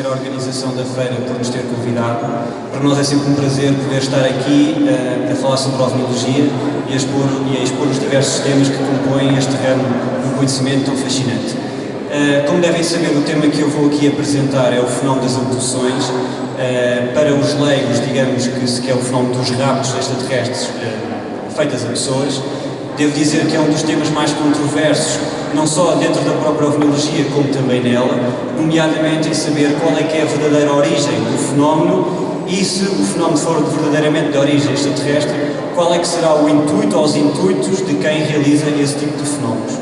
A organização da feira por nos ter convidado. Para nós é sempre um prazer poder estar aqui a falar sobre a ovniologia e a expor os diversos temas que compõem este ramo do conhecimento tão fascinante. Como devem saber, o tema que eu vou aqui apresentar é o fenómeno das abduções. Para os leigos, digamos que é o fenómeno dos raptos extraterrestres feitos a pessoas. Devo dizer que é um dos temas mais controversos, não só dentro da própria ovniologia, como também nela, nomeadamente em saber qual é que é a verdadeira origem do fenómeno e se o fenómeno for verdadeiramente de origem extraterrestre, qual é que será o intuito ou os intuitos de quem realiza esse tipo de fenómenos.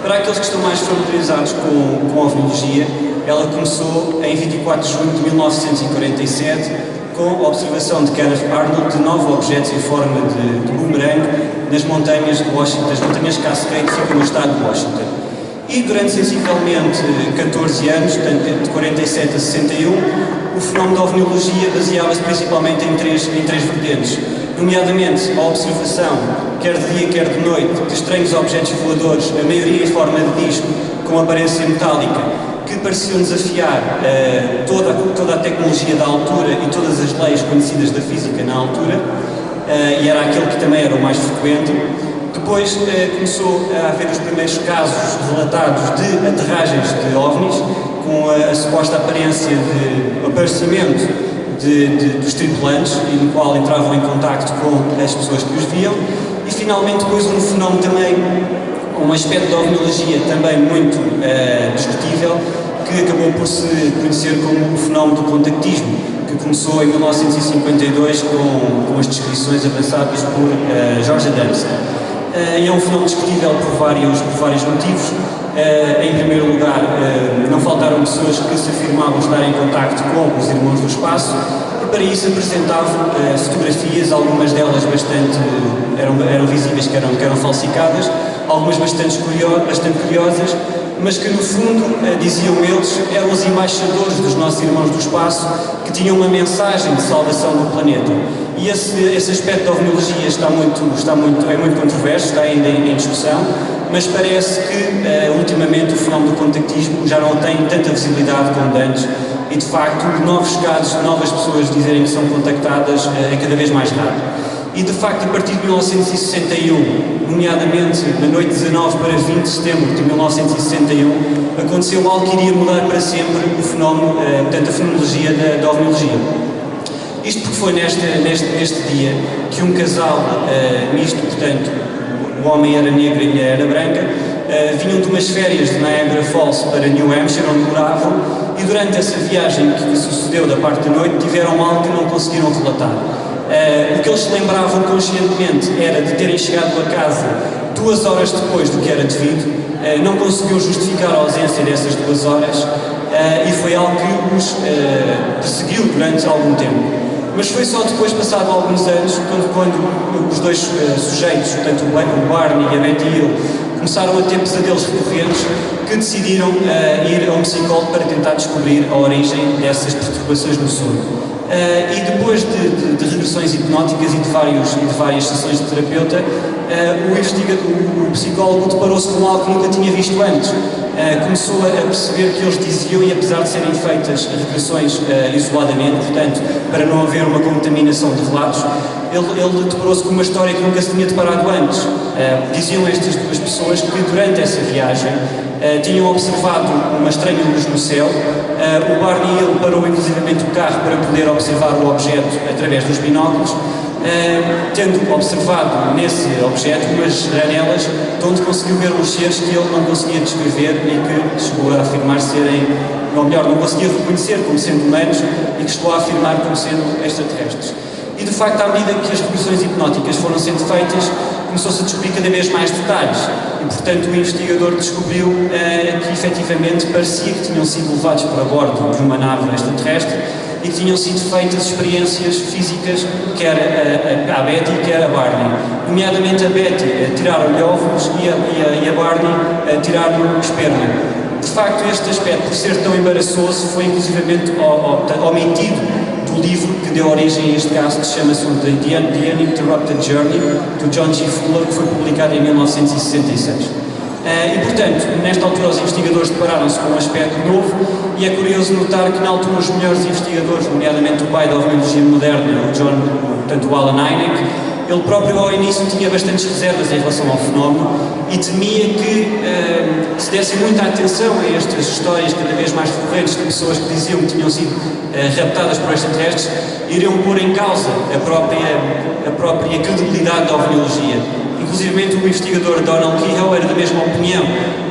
Para aqueles que estão mais familiarizados com a ovniologia, ela começou em 24 de junho de 1947, com a observação de Kenneth Arnold de 9 objetos em forma de boomerang nas montanhas de Washington, as montanhas Cascade, que ficam no estado de Washington. E durante sensivelmente 14 anos, portanto, de 47 a 61, o fenómeno da ovniologia baseava-se principalmente em três vertentes, nomeadamente a observação, quer de dia quer de noite, de estranhos objetos voadores, a maioria em forma de disco, com aparência metálica, que pareciam desafiar toda a tecnologia da altura e todas as leis conhecidas da física na altura, e era aquele que também era o mais frequente. Depois começou a haver os primeiros casos relatados de aterragens de OVNIs, com a suposta aparência de aparecimento dos tripulantes, e no qual entravam em contacto com as pessoas que os viam, e finalmente depois um fenómeno também, um aspecto da ovniologia também muito discutível, que acabou por se conhecer como o fenómeno do contactismo, que começou em 1952 com as descrições avançadas por George Adamson. E é um fenómeno discutível por vários motivos. Em primeiro lugar, não faltaram pessoas que se afirmavam estar em contacto com os irmãos do espaço, e para isso apresentavam fotografias, algumas delas eram visíveis que eram falsificadas, algumas bastante curiosas, mas que no fundo, diziam eles, eram os embaixadores dos nossos irmãos do espaço que tinham uma mensagem de salvação do planeta. E esse aspecto da ovniologia é muito controverso, está ainda em discussão, mas parece que ultimamente o fenómeno do contactismo já não tem tanta visibilidade como antes, e de facto novos casos, novas pessoas dizerem que são contactadas é cada vez mais raro. E de facto, a partir de 1961, nomeadamente na noite de 19 para 20 de setembro de 1961, aconteceu algo que iria mudar para sempre o fenómeno, portanto, a fenomenologia da ovniologia. Isto porque foi neste dia que um casal misto, portanto, o homem era negro e a mulher era branca, vinham de umas férias de Niagara Falls para New Hampshire, onde moravam, e durante essa viagem que sucedeu da parte da noite, tiveram algo que não conseguiram relatar. O que eles se lembravam conscientemente era de terem chegado a casa 2 horas depois do que era devido, não conseguiu justificar a ausência dessas 2 horas, e foi algo que os perseguiu durante algum tempo. Mas foi só depois, passado alguns anos, quando os dois sujeitos, tanto o Barney e a Betty Hill, começaram a ter pesadelos recorrentes, que decidiram ir a um psicólogo para tentar descobrir a origem dessas perturbações no sono. E depois de regressões hipnóticas e de várias sessões de terapeuta, o psicólogo deparou-se com algo que nunca tinha visto antes. Começou a perceber que eles diziam, e apesar de serem feitas regressões isoladamente, portanto, para não haver uma contaminação de relatos, ele deparou-se com uma história que nunca se tinha deparado antes. Diziam estas duas pessoas que durante essa viagem tinham observado uma estranha luz no céu. O Barney Hill parou inclusivamente o carro para poder observar o objeto através dos binóculos, tendo observado nesse objeto umas janelas de onde conseguiu ver uns seres que ele não conseguia descrever e que chegou a afirmar serem, ou melhor, não conseguia reconhecer como sendo humanos, e que chegou a afirmar como sendo extraterrestres. E de facto, à medida que as regressões hipnóticas foram sendo feitas, começou-se a descobrir cada vez mais detalhes, e portanto o investigador descobriu que efetivamente parecia que tinham sido levados para bordo de uma nave extraterrestre e que tinham sido feitas experiências físicas, quer a Betty, quer a Barney. Nomeadamente a Betty tiraram-lhe óvulos e a Barney tiraram-lhe esperma. De facto, este aspecto, por ser tão embaraçoso, foi inclusivamente omitido do livro que deu origem a este caso, que se chama The Uninterrupted Journey, do John G. Fuller, que foi publicado em 1966. E, portanto, nesta altura os investigadores depararam-se com um aspecto novo e é curioso notar que na altura os melhores investigadores, nomeadamente o pai da ovniologia moderna, o Alan Hynek, ele próprio ao início tinha bastantes reservas em relação ao fenómeno e temia que se desse muita atenção a estas histórias cada vez mais recorrentes de pessoas que diziam que tinham sido raptadas por extraterrestres, iriam pôr em causa a própria credibilidade da ovniologia. Inclusive o investigador Donald Keyhoe era da mesma opinião.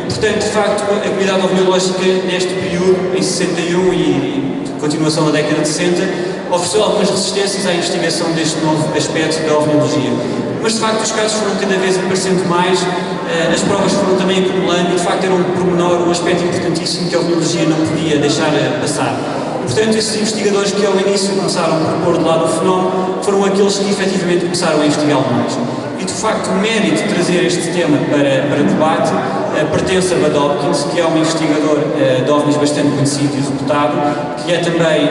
Portanto, de facto, a comunidade ovniológica neste período, em 61 e continuação da década de 60, ofereceu algumas resistências à investigação deste novo aspecto da ovniologia. Mas, de facto, os casos foram cada vez aparecendo mais, as provas foram também acumulando e, de facto, era um pormenor, um aspecto importantíssimo que a ovniologia não podia deixar passar. Portanto, esses investigadores que ao início começaram por pôr de lado o fenómeno foram aqueles que efetivamente começaram a investigá-lo mais. E, de facto, o mérito de trazer este tema para debate pertence a Bud Hopkins, que é um investigador de OVNIs bastante conhecido e reputado, que é também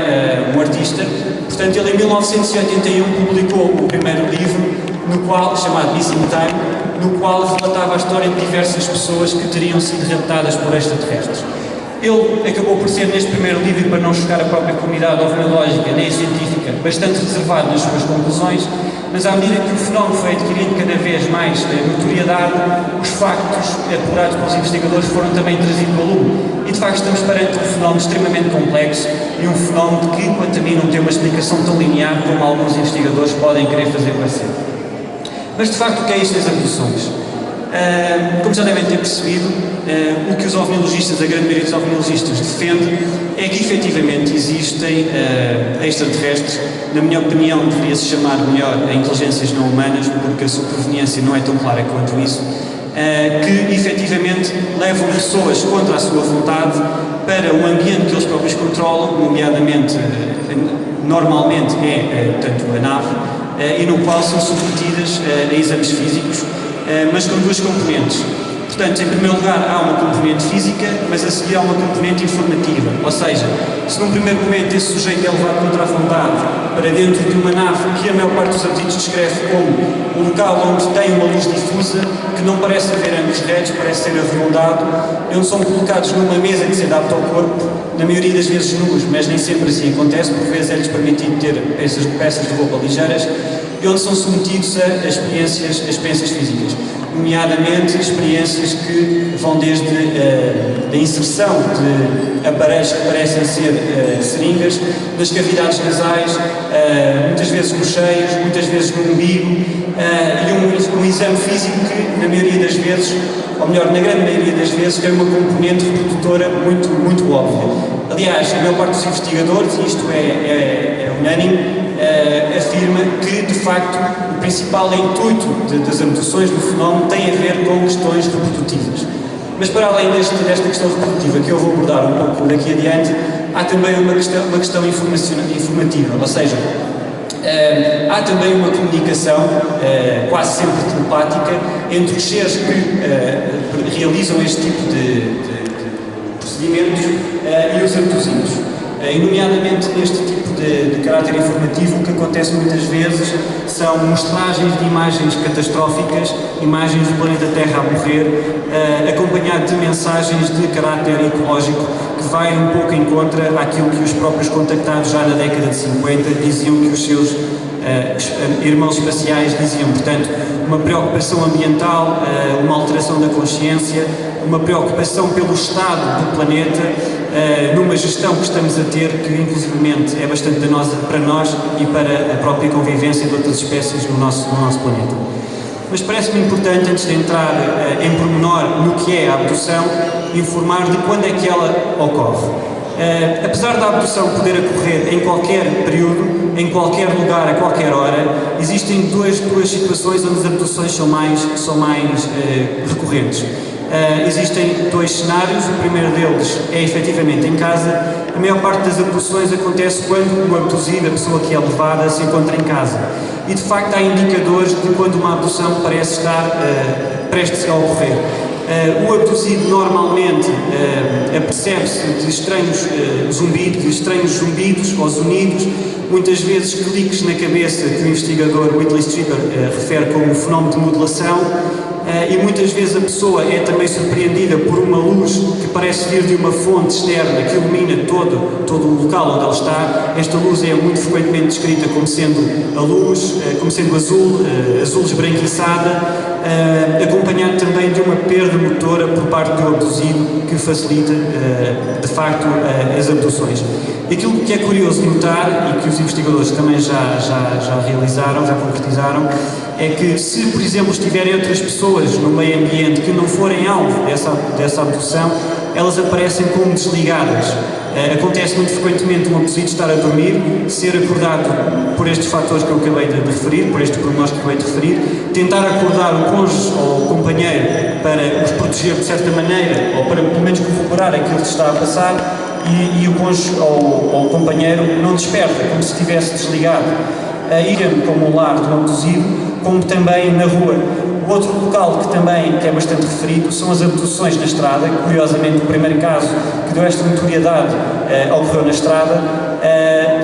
um artista. Portanto, ele em 1981 publicou o primeiro livro, chamado Missing Time, no qual relatava a história de diversas pessoas que teriam sido raptadas por extraterrestres. Ele acabou por ser, neste primeiro livro, e para não chocar a própria comunidade ovniológica nem científica, bastante reservado nas suas conclusões, mas à medida que o fenómeno foi adquirindo cada vez mais notoriedade, os factos apurados pelos investigadores foram também trazidos ao lume. E de facto estamos perante um fenómeno extremamente complexo e um fenómeno que, quanto a mim, não tem uma explicação tão linear como alguns investigadores podem querer fazer parecer. Mas de facto, o que é isto das abduções? Como já devem ter percebido, o que os ovniologistas, a grande maioria dos ovniologistas, defende é que efetivamente existem extraterrestres. Na minha opinião, deveria-se chamar melhor a inteligências não humanas, porque a sua proveniência não é tão clara quanto isso, que efetivamente levam pessoas contra a sua vontade para um ambiente que eles próprios controlam, nomeadamente, normalmente portanto, a nave, e no qual são submetidas a exames físicos, mas com duas componentes. Portanto, em primeiro lugar, há uma componente física, mas a seguir há uma componente informativa. Ou seja, se num primeiro momento esse sujeito é levado contra a vontade para dentro de uma nave que a maior parte dos artigos descreve como um local onde tem uma luz difusa, que não parece haver ângulos retos, parece ser arredondado, onde são colocados numa mesa que se adapta ao corpo, na maioria das vezes nus, mas nem sempre assim acontece, por vezes é-lhes permitido ter peças de roupa ligeiras, e onde são submetidos a experiências físicas, nomeadamente experiências que vão desde a inserção de aparelhos que parecem ser seringas nas cavidades nasais, muitas vezes nos cheios, muitas vezes no umbigo, e um exame físico que, na maioria das vezes, ou melhor, na grande maioria das vezes, tem uma componente reprodutora muito, muito óbvia. Aliás, a maior parte dos investigadores, e isto é unânime, afirma que, de facto, o principal intuito das abduções do fenómeno tem a ver com questões reprodutivas. Mas, para além desta questão reprodutiva, que eu vou abordar um pouco daqui adiante, há também uma questão informativa, ou seja, há também uma comunicação, quase sempre telepática, entre os seres que realizam este tipo de procedimentos e os abduzidos. E, nomeadamente, neste tipo de caráter informativo, o que acontece muitas vezes são mostragens de imagens catastróficas, imagens do planeta Terra a morrer, acompanhado de mensagens de caráter ecológico, que vai um pouco em contra àquilo que os próprios contactados já na década de 50 diziam que os seus irmãos espaciais diziam. Portanto, uma preocupação ambiental, uma alteração da consciência, uma preocupação pelo estado do planeta, numa gestão que estamos a ter, que inclusivamente é bastante danosa para nós e para a própria convivência de outras espécies no nosso planeta. Mas parece-me importante, antes de entrar em pormenor no que é a abdução, informar de quando é que ela ocorre. Apesar da abdução poder ocorrer em qualquer período, em qualquer lugar, a qualquer hora, existem duas situações onde as abduções são mais recorrentes. Existem dois cenários. O primeiro deles é efetivamente em casa. A maior parte das abduções acontece quando o abduzido, a pessoa que é levada, se encontra em casa. E de facto há indicadores de quando uma abdução parece estar prestes a ocorrer. O abduzido normalmente apercebe-se de estranhos zumbidos ou zunidos, muitas vezes cliques na cabeça, que o investigador Whitley Strieber refere como fenómeno de modulação, e muitas vezes a pessoa é também surpreendida por uma luz que parece vir de uma fonte externa que ilumina todo o local onde ela está. Esta luz é muito frequentemente descrita como sendo a luz, como sendo azul esbranquiçada, acompanhado também de uma perda motora por parte do abduzido que facilita, de facto, as abduções. Aquilo que é curioso notar, e que os investigadores também já realizaram, já concretizaram, é que se, por exemplo, estiverem outras pessoas no meio ambiente que não forem alvo dessa abdução, elas aparecem como desligadas. Acontece muito frequentemente um abduzido estar a dormir, ser acordado por estes fatores que eu acabei de referir, por este pormenor que acabei de referir, tentar acordar o cônjuge ou o companheiro para os proteger de certa maneira, ou para pelo menos corroborar aquilo que está a passar, e o cônjuge ou o companheiro não desperta, como se estivesse desligado. Ir como o lar do abduzido, como também na rua. O outro local que é bastante referido são as abduções na estrada. Curiosamente, o primeiro caso que deu esta notoriedade ocorreu na estrada,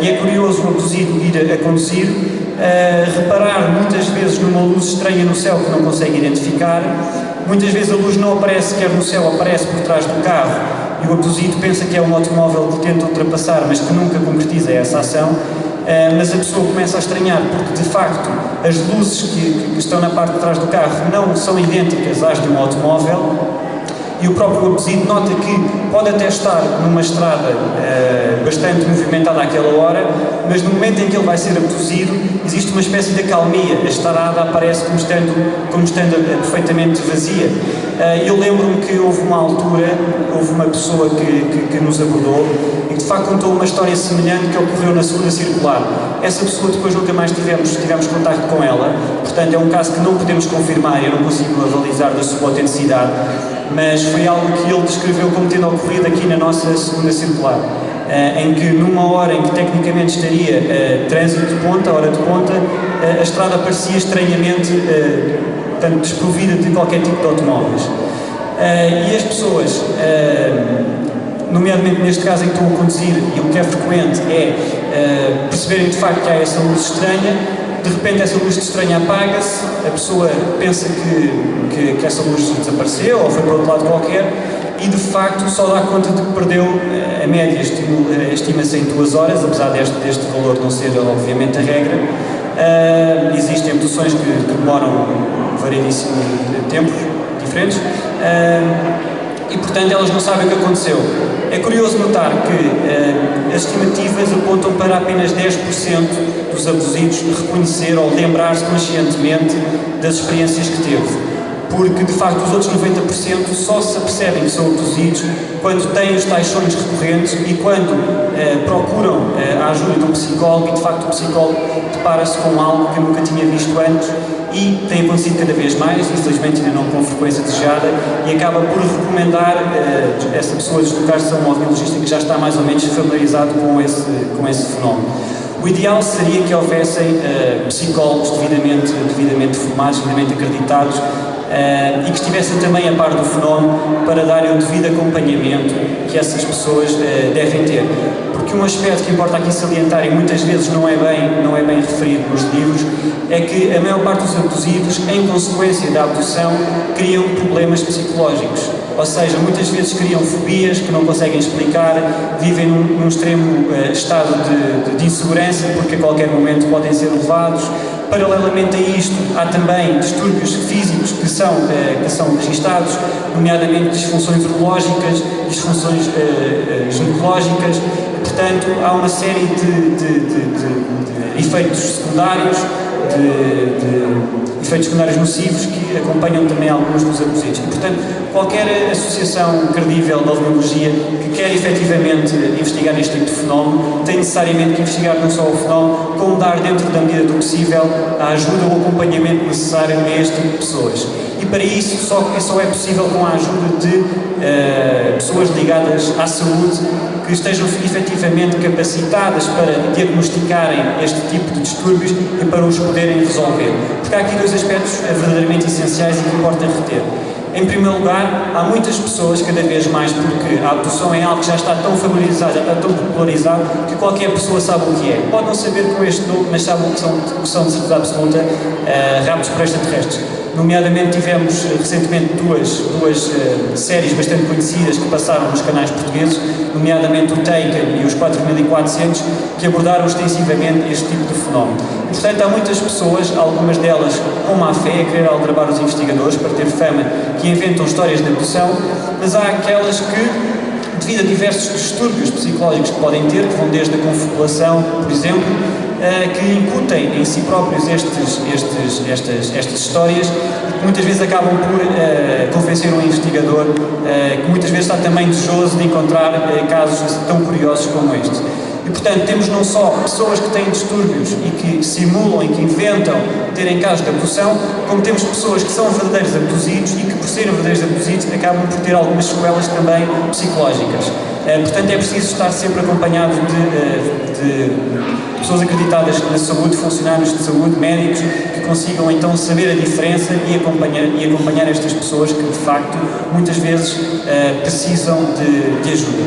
e é curioso o abduzido ir a conduzir, reparar muitas vezes numa luz estranha no céu que não consegue identificar. Muitas vezes a luz não aparece quer no céu, aparece por trás do carro, e o abduzido pensa que é um automóvel que tenta ultrapassar, mas que nunca concretiza essa ação. Mas a pessoa começa a estranhar porque, de facto, as luzes que estão na parte de trás do carro não são idênticas às de um automóvel, e o próprio abduzido nota que pode até estar numa estrada bastante movimentada àquela hora, mas no momento em que ele vai ser abduzido existe uma espécie de acalmia, a estrada aparece como estando perfeitamente vazia. Eu lembro-me que houve uma altura, houve uma pessoa que nos abordou e que de facto contou uma história semelhante que ocorreu na segunda circular. Essa pessoa depois nunca mais tivemos contacto com ela, portanto é um caso que não podemos confirmar, eu não consigo avalizar da sua autenticidade, mas foi algo que ele descreveu como tendo ocorrido aqui na nossa segunda circular, em que numa hora em que tecnicamente estaria trânsito de ponta, hora de ponta, a estrada parecia estranhamente desprovida de qualquer tipo de automóveis. E as pessoas, nomeadamente neste caso em que estou a conduzir, e o que é frequente é perceberem de facto que há essa luz estranha. De repente essa luz estranha apaga-se, a pessoa pensa que essa luz desapareceu ou foi para outro lado qualquer, e de facto só dá conta de que perdeu, a média estima-se em 2 horas, apesar deste valor não ser obviamente a regra. Existem abduções que demoram variedíssimo tempos diferentes, e portanto elas não sabem o que aconteceu. É curioso notar que as estimativas apontam para apenas 10% dos abduzidos reconhecer ou lembrar-se conscientemente das experiências que teve, porque de facto os outros 90% só se apercebem que são abduzidos quando têm os tais sonhos recorrentes e quando procuram a ajuda de um psicólogo, e de facto o psicólogo depara-se com algo que nunca tinha visto antes, e tem acontecido cada vez mais, infelizmente ainda não com frequência desejada, e acaba por recomendar essa pessoa deslocar-se a um ovniologista que já está mais ou menos familiarizado com esse fenómeno. O ideal seria que houvessem psicólogos devidamente formados, devidamente acreditados, e que estivessem também a par do fenómeno para darem o devido acompanhamento que essas pessoas devem ter. Porque um aspecto que importa aqui salientar, e muitas vezes não é bem referido nos livros, é que a maior parte dos abduzidos, em consequência da abdução, criam problemas psicológicos. Ou seja, muitas vezes criam fobias que não conseguem explicar, vivem num extremo estado de insegurança, porque a qualquer momento podem ser levados. Paralelamente a isto, há também distúrbios físicos que são registados, nomeadamente disfunções urológicas, disfunções ginecológicas. Portanto, há uma série de efeitos secundários, efeitos secundários nocivos que acompanham também alguns dos abduzidos. E, portanto, qualquer associação credível da ovniologia que quer efetivamente investigar este tipo de fenómeno tem necessariamente que investigar não só o fenómeno, como dar, dentro da medida do possível, a ajuda ou o acompanhamento necessário a este tipo de pessoas. E para isso só é possível com a ajuda de pessoas ligadas à saúde que estejam efetivamente capacitadas para diagnosticarem este tipo de distúrbios e para os poderem resolver. Porque há aqui 2 aspectos verdadeiramente essenciais e que importa reter. Em primeiro lugar, há muitas pessoas, cada vez mais, porque a abdução é algo que já está tão familiarizado, já está tão popularizado, que qualquer pessoa sabe o que é. Pode não saber com este nome, mas sabe o que são de certeza absoluta, raptos por extraterrestres. Nomeadamente tivemos recentemente duas séries bastante conhecidas que passaram nos canais portugueses, nomeadamente o Taken e os 4400, que abordaram extensivamente este tipo de fenómeno. E, portanto, há muitas pessoas, algumas delas com má fé, a querer aldrabar os investigadores para ter fama, que inventam histórias de abdução, mas há aquelas que, devido a diversos distúrbios psicológicos que podem ter, que vão desde a confabulação, por exemplo, que incutem em si próprios estas histórias, que muitas vezes acabam por convencer um investigador, que muitas vezes está também desejoso de encontrar casos tão curiosos como estes. E, portanto, temos não só pessoas que têm distúrbios e que simulam e que inventam terem casos de abdução, como temos pessoas que são verdadeiros abduzidos e que, por serem verdadeiros abduzidos, acabam por ter algumas sequelas também psicológicas. Portanto, é preciso estar sempre acompanhado de pessoas acreditadas na saúde, funcionários de saúde, médicos, que consigam então saber a diferença e acompanhar estas pessoas que, de facto, muitas vezes precisam de ajuda.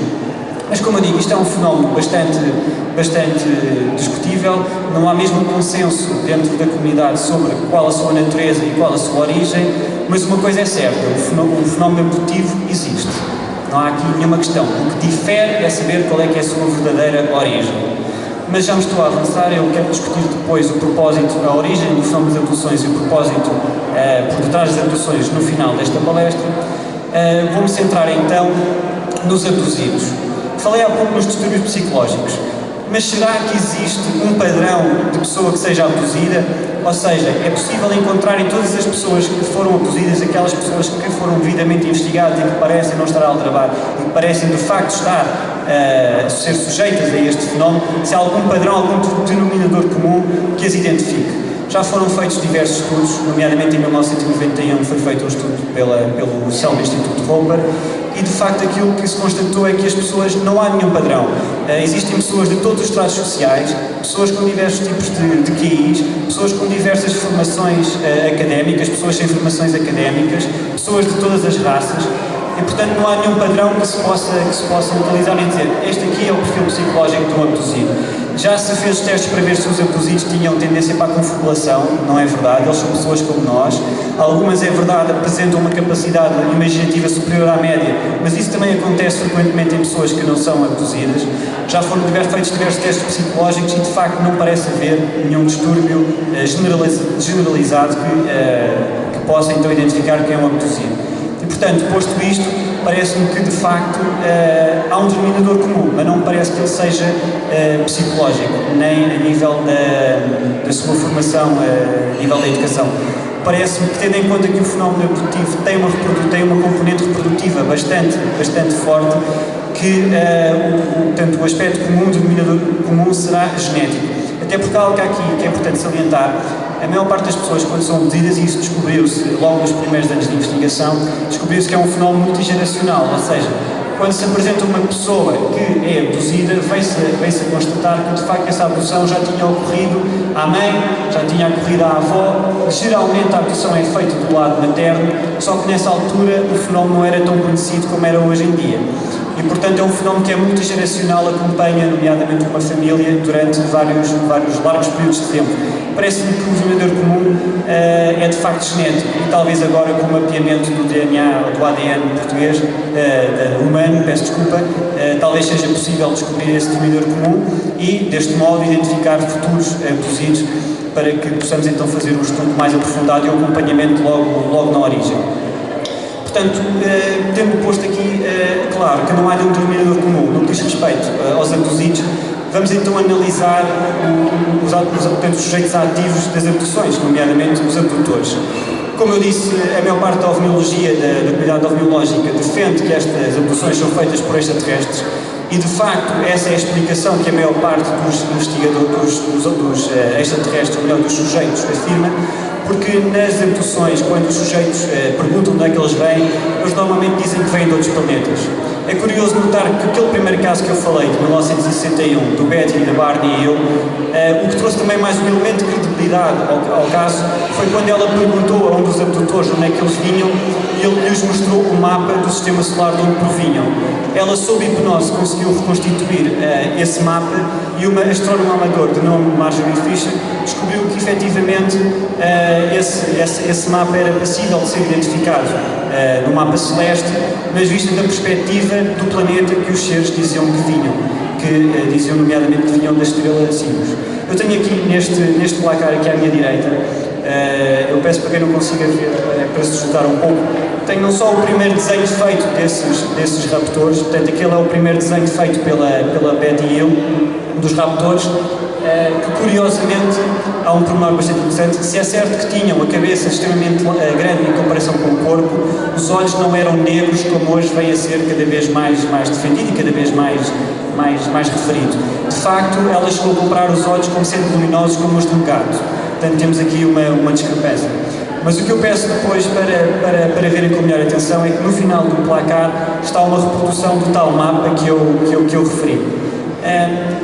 Mas, como eu digo, isto é um fenómeno bastante discutível, não há mesmo consenso dentro da comunidade sobre qual a sua natureza e qual a sua origem, mas uma coisa é certa, o fenómeno abdutivo existe. Não há aqui nenhuma questão. O que difere é saber qual é que é a sua verdadeira origem. Mas já me estou a avançar, eu quero discutir depois o propósito, a origem do fenómeno das abduções e o propósito por detrás das abduções no final desta palestra. Vou-me centrar então nos abduzidos. Falei há pouco nos distúrbios psicológicos, mas será que existe um padrão de pessoa que seja abduzida? Ou seja, é possível encontrar em todas as pessoas que foram abduzidas, aquelas pessoas que foram devidamente investigadas e que parecem não estar a aldrabar e que parecem de facto estar a ser sujeitas a este fenómeno, se há algum padrão, algum denominador comum que as identifique? Já foram feitos diversos estudos, nomeadamente em 1991 foi feito um estudo pelo célebre Instituto Roper, e de facto aquilo que se constatou é que as pessoas, não há nenhum padrão. Existem pessoas de todos os estratos sociais, pessoas com diversos tipos de QIs, pessoas com diversas formações académicas, pessoas sem formações académicas, pessoas de todas as raças. E, portanto, não há nenhum padrão que se possa utilizar e dizer este aqui é o perfil psicológico de um abduzido. Já se fez testes para ver se os abduzidos tinham tendência para a confabulação, não é verdade, eles são pessoas como nós. Algumas, é verdade, apresentam uma capacidade imaginativa superior à média, mas isso também acontece frequentemente em pessoas que não são abduzidas. Já foram feitos diversos testes psicológicos e, de facto, não parece haver nenhum distúrbio generalizado que possa, então, identificar quem é um abduzido. E, portanto, posto isto, parece-me que, de facto, há um denominador comum, mas não me parece que ele seja psicológico, nem a nível da sua formação, a nível da educação. Parece-me que, tendo em conta que o fenómeno abdutivo tem uma componente reprodutiva bastante forte, que portanto, o aspecto comum, o denominador comum, será genético. Até porque há algo aqui que é importante salientar. A maior parte das pessoas, quando são abduzidas, e isso descobriu-se logo nos primeiros anos de investigação, descobriu-se que é um fenómeno multigeracional, ou seja, quando se apresenta uma pessoa que é abduzida, vem-se a constatar que, de facto, essa abdução já tinha ocorrido à mãe, já tinha ocorrido à avó. Geralmente a abdução é feita do lado materno, só que nessa altura o fenómeno não era tão conhecido como era hoje em dia. E, portanto, é um fenómeno que é multigeracional, acompanha, nomeadamente, uma família durante vários largos períodos de tempo. Parece-me que o denominador comum é, de facto, genético, e talvez agora, com o mapeamento do DNA, ou do ADN português, humano, peço desculpa, talvez seja possível descobrir esse denominador comum e, deste modo, identificar futuros abduzidos para que possamos, então, fazer um estudo mais aprofundado e um acompanhamento logo na origem. Portanto, tendo posto aqui, claro, que não há nenhum denominador comum no que diz respeito aos abduzidos, vamos então analisar os sujeitos ativos das abduções, nomeadamente os abdutores. Como eu disse, a maior parte da ovniologia, da comunidade ovniológica, defende que estas abduções são feitas por extraterrestres e, de facto, essa é a explicação que a maior parte dos investigadores, dos extraterrestres, ou melhor, dos sujeitos, afirma, porque nas abduções, quando os sujeitos perguntam de onde é que eles vêm, eles normalmente dizem que vêm de outros planetas. É curioso notar que aquele primeiro caso que eu falei, de 1961, do Betty, da Barney e eu, o que trouxe também mais um elemento de credibilidade ao caso foi quando ela perguntou a um dos abdutores onde é que eles vinham e ele lhes mostrou o mapa do sistema solar de onde provinham. Ela, sob hipnose, conseguiu reconstituir esse mapa e uma astrónoma amador de nome Marjorie Fisher descobriu que efetivamente esse mapa era passível de ser identificado no mapa celeste, mas visto da perspectiva do planeta que os seres diziam que vinham, que diziam nomeadamente que vinham da estrela Sirius. Eu tenho aqui neste placar aqui à minha direita, eu peço para quem não consiga ver, para se juntar um pouco, tenho não só o primeiro desenho feito desses raptores, portanto aquele é o primeiro desenho feito pela Betty Hill, dos raptores, que curiosamente há um pormenor bastante interessante. Se é certo que tinham a cabeça extremamente grande em comparação com o corpo, os olhos não eram negros como hoje vem a ser cada vez mais defendido e cada vez mais referido. De facto, ela chegou a comparar os olhos como sendo luminosos como os de um gato. Portanto, temos aqui uma discrepância. Mas o que eu peço depois para verem com melhor atenção é que no final do placar está uma reprodução do tal mapa que eu referi.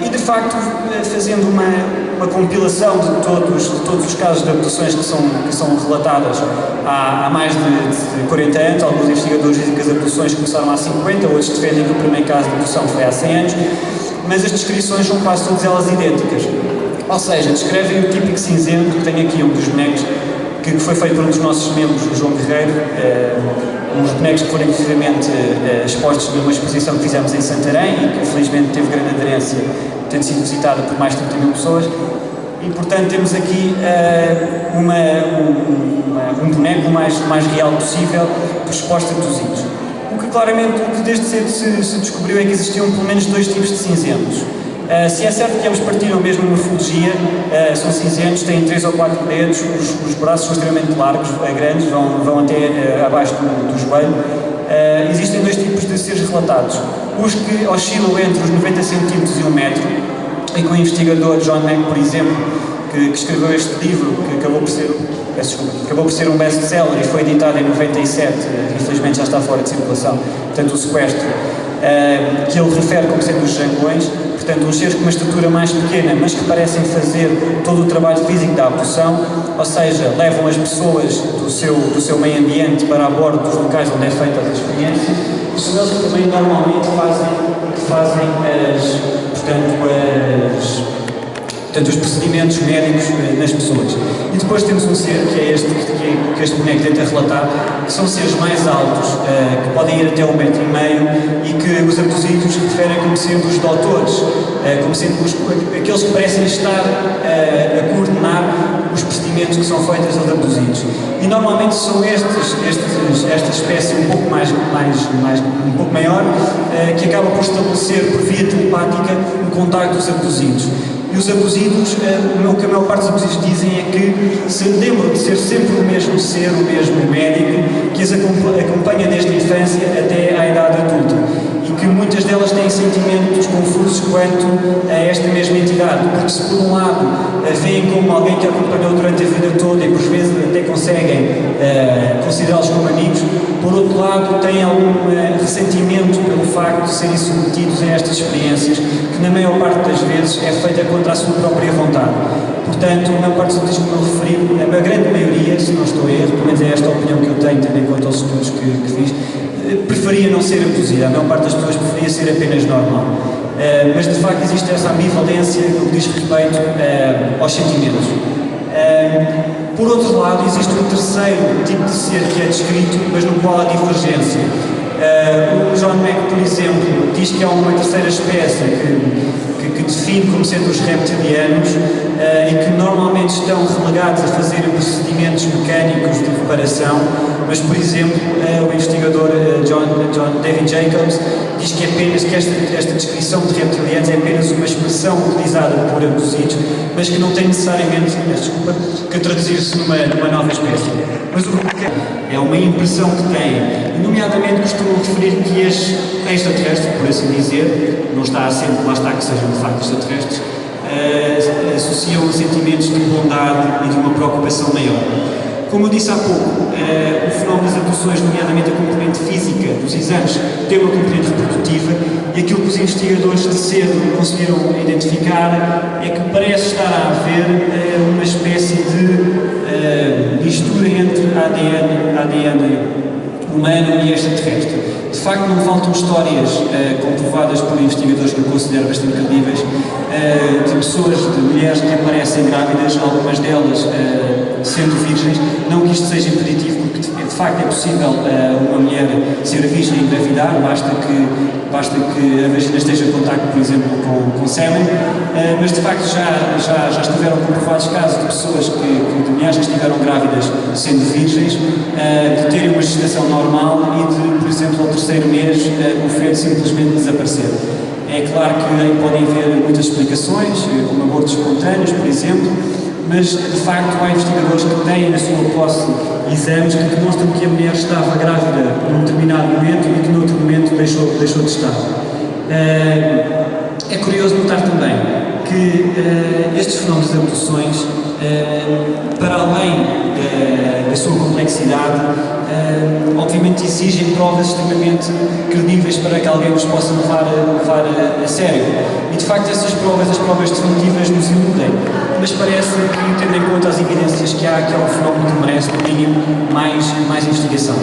E de facto, fazendo uma compilação de todos os casos de abduções que são relatadas há mais de 40 anos, alguns investigadores dizem que as abduções começaram há 50, outros defendem que o primeiro caso de abdução foi há 100 anos, mas as descrições são quase todas elas idênticas. Ou seja, descrevem o típico cinzento, que tenho aqui um dos bonecos, que foi feito por um dos nossos membros, o João Guerreiro, uns bonecos que foram inclusivamente expostos numa exposição que fizemos em Santarém e que felizmente teve grande aderência, tendo sido visitada por mais de 30 mil pessoas. E portanto temos aqui um boneco o mais real possível dos expostos abduzidos. O que desde cedo se descobriu é que existiam pelo menos dois tipos de cinzentos. Se é certo que ambos partilham a mesma morfologia, são cinzentos, têm 3 ou 4 dedos, os braços são extremamente largos, grandes, vão até abaixo do joelho. Existem dois tipos de seres relatados, os que oscilam entre os 90 cm e 1 metro, e que o investigador John Mack, por exemplo, que escreveu este livro, que acabou por ser um best-seller e foi editado em 97, infelizmente já está fora de circulação, portanto o sequestro, que ele refere como sendo os jangões, portanto uns seres com uma estatura mais pequena, mas que parecem fazer todo o trabalho físico da abdução, ou seja, levam as pessoas do seu meio ambiente para a bordo dos locais onde é feita a experiência, e são eles que também normalmente fazem os procedimentos médicos nas pessoas. E depois temos um ser, que é este boneco tenta relatar, que são seres mais altos, que podem ir até 1,5 metro, e que os abduzidos referem como sendo os doutores, como sendo aqueles que parecem estar a coordenar os procedimentos que são feitos aos abduzidos. E normalmente são esta espécie um pouco maior, que acaba por estabelecer por via telepática o contacto dos abduzidos. E os abduzidos, o que a maior parte dos abduzidos dizem é que se lembram de ser sempre o mesmo ser, o mesmo médico, que as acompanha desde a infância até à idade adulta. E que muitas delas têm sentimentos confusos quanto a esta mesma entidade, porque se por um lado veem como alguém que a acompanhou durante a vida toda e por vezes até conseguem considerá-los como amigos, por outro lado têm algum ressentimento pelo facto de serem submetidos a estas experiências, que na maior parte das vezes é feita contra a sua própria vontade. Portanto, a maior parte dos estudos que eu referi, a grande maioria, se não estou a erro, pelo menos é esta a opinião que eu tenho, tendo em conta os estudos que fiz, preferia não ser abduzida. A maior parte das pessoas preferia ser apenas normal. Mas de facto existe essa ambivalência no que diz respeito aos sentimentos. Por outro lado, existe um terceiro tipo de ser que é descrito, mas no qual há divergência. O John Mack, por exemplo, diz que há uma terceira espécie que define como sendo os reptilianos e que normalmente estão relegados a fazer procedimentos mecânicos de reparação, mas, por exemplo, o investigador David Jacobs diz que esta descrição de reptilianos é apenas uma expressão utilizada por abduzidos, mas que não tem necessariamente, que traduzir-se numa nova espécie. Mas o que é uma impressão que tem, e nomeadamente costumo referir que as extraterrestres, por assim dizer, não está assente, lá está que sejam de facto extraterrestres, associam sentimentos de bondade e de uma preocupação maior. Como eu disse há pouco, o fenómeno das abduções, nomeadamente a componente física dos exames, tem uma componente reprodutiva, e aquilo que os investigadores de cedo conseguiram identificar é que parece estar a haver uma espécie de mistura entre ADN humano e extraterrestre. De facto, não faltam histórias comprovadas por investigadores que eu considero bastante credíveis, de pessoas, de mulheres que aparecem grávidas, algumas delas sendo virgens. Não que isto seja impeditivo, porque de facto é possível uma mulher ser virgem e engravidar, basta que a vagina esteja em contacto, por exemplo, com sêmen, mas de facto já estiveram comprovados casos de pessoas de mulheres que estiveram grávidas sendo virgens, de terem uma gestação normal e de, por exemplo, ao terceiro mês, o feto simplesmente desaparecer. É claro que aí podem haver muitas explicações, como abortos espontâneos, por exemplo, mas de facto há investigadores que têm na sua posse exames que demonstram que a mulher estava grávida num determinado momento e que noutro momento deixou de estar. É curioso notar também que estes fenómenos de abduções, para além da sua complexidade, obviamente exigem provas extremamente credíveis para que alguém os possa levar a sério. E de facto essas provas, as provas definitivas, nos iludem, mas parece que, tendo em conta as evidências que há um fenómeno que merece, no mínimo, mais investigação.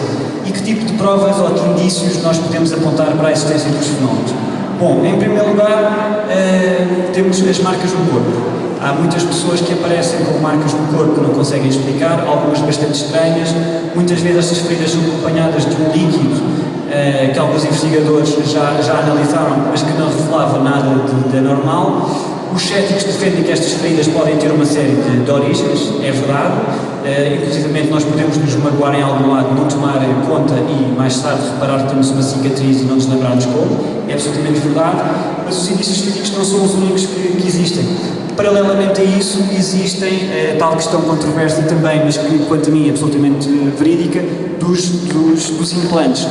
E que tipo de provas ou de indícios nós podemos apontar para a existência dos fenómenos? Bom, em primeiro lugar, temos as marcas no corpo. Há muitas pessoas que aparecem com marcas no corpo que não conseguem explicar, algumas bastante estranhas. Muitas vezes estas feridas são acompanhadas de um líquido que alguns investigadores já analisaram, mas que não revelava nada de anormal. Os céticos defendem que estas feridas podem ter uma série de origens, é verdade. Inclusivamente nós podemos nos magoar em algum lado, não tomar conta e mais tarde reparar que temos uma cicatriz e não nos lembrarmos como. É absolutamente verdade, mas os indícios científicos não são os únicos que existem. Paralelamente a isso, existem tal questão controversa também, mas que, quanto a mim, é absolutamente verídica, dos implantes.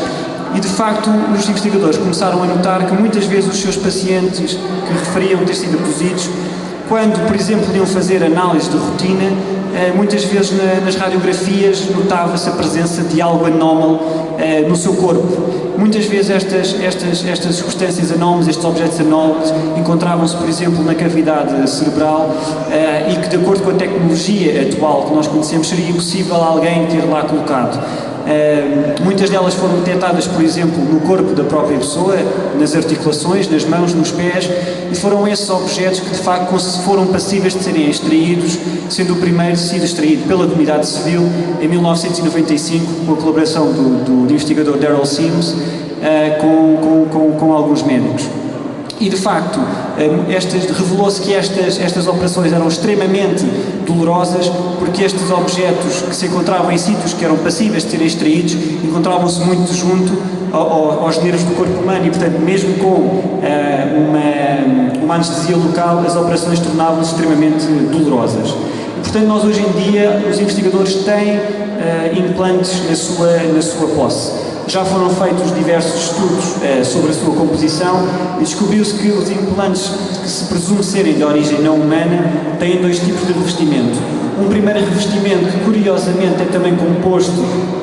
E, de facto, os investigadores começaram a notar que muitas vezes os seus pacientes que referiam ter sido abduzidos, quando, por exemplo, iam fazer análise de rotina, muitas vezes nas radiografias notava-se a presença de algo anómalo no seu corpo. Muitas vezes estas substâncias anómalas, estes objetos anómalos, encontravam-se, por exemplo, na cavidade cerebral e que, de acordo com a tecnologia atual que nós conhecemos, seria impossível alguém ter lá colocado. Muitas delas foram detectadas, por exemplo, no corpo da própria pessoa, nas articulações, nas mãos, nos pés, e foram esses objetos que de facto foram passíveis de serem extraídos, sendo o primeiro sido extraído pela comunidade civil em 1995, com a colaboração do investigador Daryl Sims, com alguns médicos. E, de facto, revelou-se que estas operações eram extremamente dolorosas, porque estes objetos que se encontravam em sítios que eram passíveis de serem extraídos, encontravam-se muito junto aos nervos do corpo humano e, portanto, mesmo com uma anestesia local, as operações tornavam-se extremamente dolorosas. E, portanto, nós hoje em dia, os investigadores têm implantes na sua posse. Já foram feitos diversos estudos sobre a sua composição e descobriu-se que os implantes que se presume serem de origem não humana têm dois tipos de revestimento. Um primeiro revestimento que, curiosamente, é também composto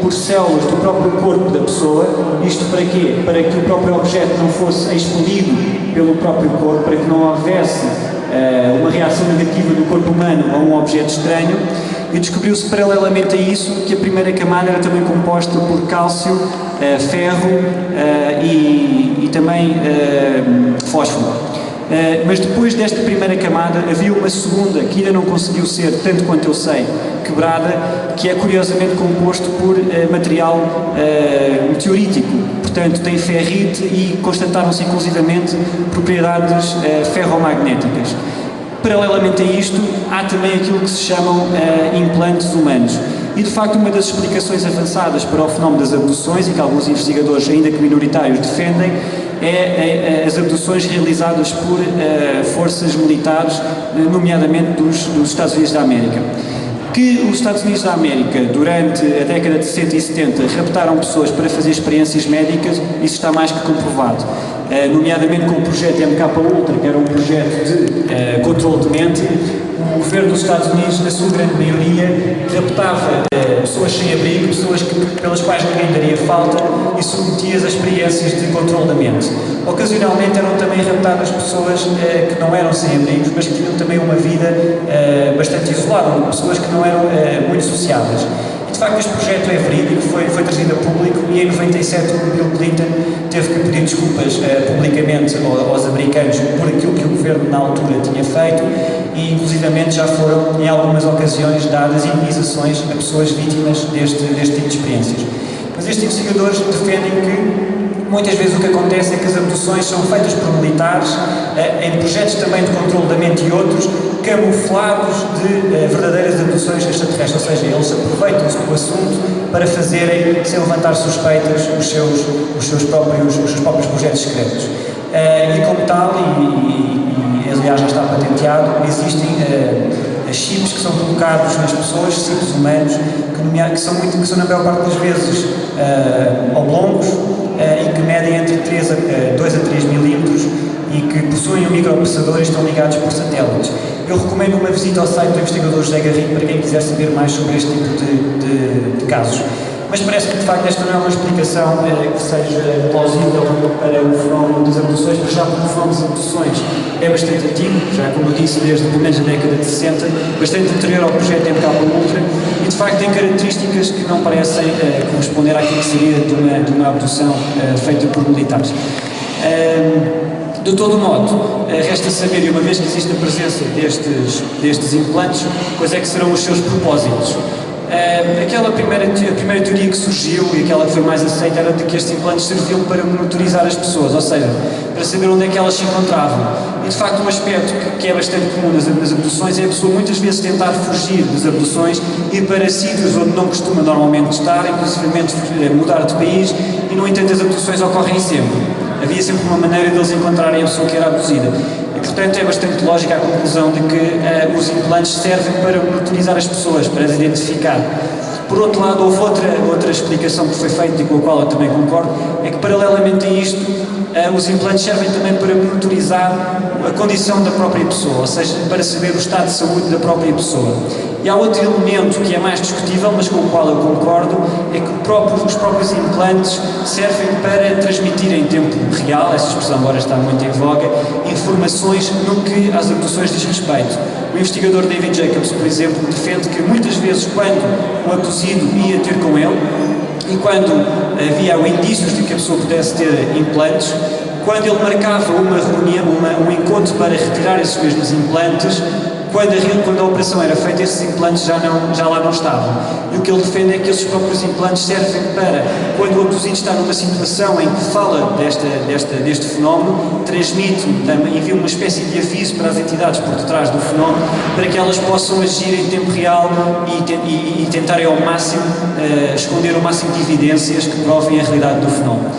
por células do próprio corpo da pessoa. Isto para quê? Para que o próprio objeto não fosse expelido pelo próprio corpo, para que não houvesse uma reação negativa do corpo humano a um objeto estranho. E descobriu-se, paralelamente a isso, que a primeira camada era também composta por cálcio, ferro e também fósforo. Mas depois desta primeira camada havia uma segunda que ainda não conseguiu ser, tanto quanto eu sei, quebrada, que é curiosamente composto por material meteorítico. Portanto, tem ferrite e constataram-se inclusivamente propriedades ferromagnéticas. Paralelamente a isto, há também aquilo que se chamam implantes humanos. E, de facto, uma das explicações avançadas para o fenómeno das abduções, e que alguns investigadores, ainda que minoritários, defendem, é as abduções realizadas por forças militares, nomeadamente dos Estados Unidos da América. Que os Estados Unidos da América, durante a década de 60 e 70, raptaram pessoas para fazer experiências médicas, isso está mais que comprovado. Nomeadamente com o projeto MKUltra, que era um projeto de controle de mente. O governo dos Estados Unidos, na sua grande maioria, raptava pessoas sem abrigo, pessoas pelas quais ninguém daria falta, e submetia-as a experiências de controle da mente. Ocasionalmente eram também raptadas pessoas que não eram sem abrigos, mas que tinham também uma vida bastante isolada, pessoas que não eram muito sociáveis. E, de facto este projeto é verídico, foi trazido a público e em 97 o Bill Clinton teve que pedir desculpas publicamente aos americanos por aquilo que o governo na altura tinha feito e inclusivamente já foram em algumas ocasiões dadas indenizações a pessoas vítimas deste tipo de experiências. Mas estes investigadores defendem que muitas vezes o que acontece é que as abduções são feitas por militares em projetos também de controle da mente e outros, camuflados de verdadeiras abduções extraterrestres, ou seja, eles aproveitam-se do assunto para fazerem, sem levantar suspeitas, os seus próprios projetos secretos. E como tal, e aliás já está patenteado, existem chips que são colocados nas pessoas, chips humanos, que são na maior parte das vezes oblongos e que medem entre 2 a 3 milímetros e que possuem um microprocessador e estão ligados por satélites. Eu recomendo uma visita ao site do investigador José Garrido para quem quiser saber mais sobre este tipo de casos. Mas parece que de facto esta não é uma explicação que seja plausível para o fenómeno das abduções, mas já porque o fenómeno das abduções é bastante antigo, já como eu disse, desde pelo menos a década de 60, bastante anterior ao projeto MK Ultra e de facto tem características que não parecem corresponder àquilo que seria de uma abdução feita por militares. De todo modo, resta saber, e uma vez que existe a presença destes implantes, quais é que serão os seus propósitos. A primeira teoria que surgiu e aquela que foi mais aceita era de que estes implantes serviam para monitorizar as pessoas, ou seja, para saber onde é que elas se encontravam. E de facto um aspecto que é bastante comum nas abduções é a pessoa muitas vezes tentar fugir das abduções, ir para sítios onde não costuma normalmente estar, inclusive mudar de país, e no entanto as abduções ocorrem sempre. Havia sempre uma maneira de eles encontrarem a pessoa que era abduzida. E, portanto, é bastante lógica a conclusão de que os implantes servem para monitorizar as pessoas, para as identificar. Por outro lado, houve outra explicação que foi feita e com a qual eu também concordo, é que paralelamente a isto, os implantes servem também para monitorizar a condição da própria pessoa, ou seja, para saber o estado de saúde da própria pessoa. E há outro elemento que é mais discutível, mas com o qual eu concordo, é que os próprios implantes servem para transmitir em tempo real, essa expressão agora está muito em voga, informações no que às abduções diz respeito. O investigador David Jacobs, por exemplo, defende que muitas vezes quando o abduzido ia ter com ele, e quando havia indícios de que a pessoa pudesse ter implantes, quando ele marcava uma reunião, um encontro para retirar esses mesmos implantes, quando a operação era feita, esses implantes já lá não estavam. E o que ele defende é que esses próprios implantes servem para, quando o abduzido está numa situação em que fala deste fenómeno, transmite, envia uma espécie de aviso para as entidades por detrás do fenómeno, para que elas possam agir em tempo real e tentarem ao máximo esconder o máximo de evidências que provem a realidade do fenómeno.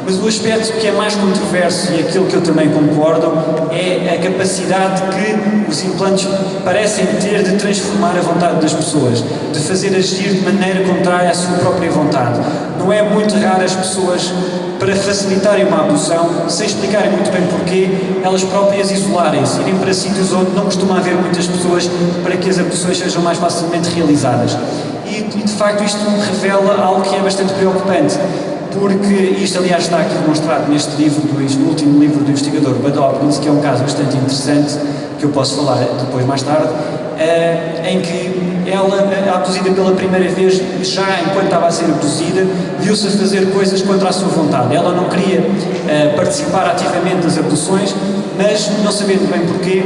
Mas o aspecto que é mais controverso e aquilo que eu também concordo é a capacidade que os implantes parecem ter de transformar a vontade das pessoas, de fazer agir de maneira contrária à sua própria vontade. Não é muito raro as pessoas, para facilitarem uma abdução, sem explicarem muito bem porquê, elas próprias isolarem-se, irem para sítios onde não costuma haver muitas pessoas para que as abduções sejam mais facilmente realizadas. E de facto isto revela algo que é bastante preocupante. Porque isto, aliás, está aqui demonstrado neste livro, no último livro do investigador Bud Hopkins, que é um caso bastante interessante, que eu posso falar depois mais tarde, em que ela, abduzida pela primeira vez, já enquanto estava a ser abduzida, viu-se a fazer coisas contra a sua vontade. Ela não queria participar ativamente das abduções, mas, não sabendo bem porquê,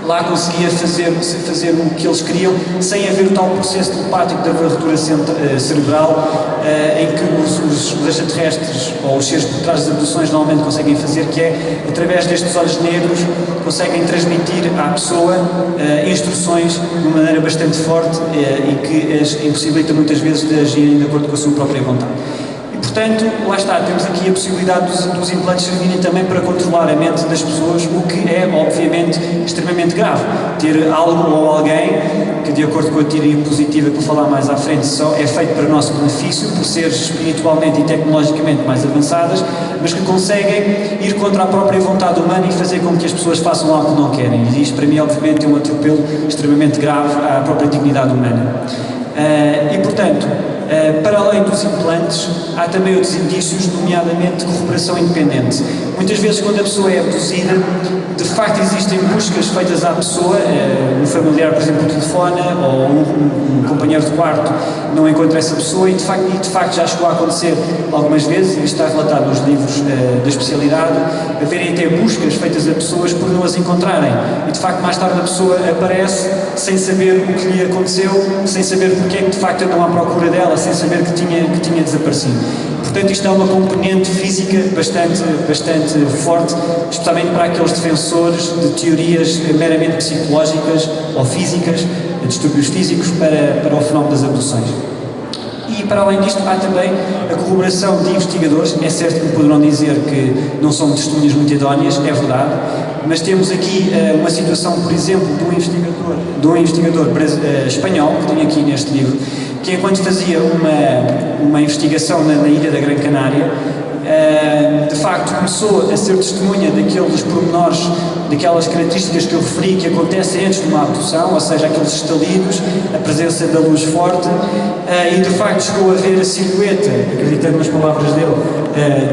lá conseguia fazer o que eles queriam sem haver o tal processo telepático da varredura cerebral em que os extraterrestres ou os seres por trás das abduções normalmente conseguem fazer, que é, através destes olhos negros, conseguem transmitir à pessoa instruções de uma maneira bastante forte e que as impossibilita muitas vezes de agirem de acordo com a sua própria vontade. Portanto, lá está, temos aqui a possibilidade dos implantes servirem também para controlar a mente das pessoas, o que é, obviamente, extremamente grave. Ter algo ou alguém que, de acordo com a teoria positiva que vou falar mais à frente, só é feito para o nosso benefício, por seres espiritualmente e tecnologicamente mais avançadas, mas que conseguem ir contra a própria vontade humana e fazer com que as pessoas façam algo que não querem. E isto, para mim, obviamente, é um atropelo extremamente grave à própria dignidade humana. E, portanto, Para além dos implantes, há também outros indícios, nomeadamente de corroboração independente. Muitas vezes, quando a pessoa é abduzida, de facto existem buscas feitas à pessoa, um familiar, por exemplo, telefona, ou um companheiro de quarto não encontra essa pessoa, e de facto já chegou a acontecer algumas vezes, e está relatado nos livros da especialidade, haverem até buscas feitas a pessoas por não as encontrarem, e de facto mais tarde a pessoa aparece sem saber o que lhe aconteceu, sem saber porque é que de facto andam à procura dela, sem saber que tinha desaparecido. Portanto, isto é uma componente física bastante forte, especialmente para aqueles defensores de teorias meramente psicológicas ou físicas, distúrbios físicos, para o fenómeno das abduções. E, para além disto, há também a corroboração de investigadores. É certo que poderão dizer que não são testemunhas muito idóneas, é verdade, mas temos aqui uma situação, por exemplo, de um investigador espanhol, que tenho aqui neste livro, que enquanto fazia uma investigação na ilha da Gran Canária, de facto começou a ser testemunha daqueles pormenores, daquelas características que eu referi que acontecem antes de uma abdução, ou seja, aqueles estalidos, a presença da luz forte, e de facto chegou a ver a silhueta, acreditando nas palavras dele,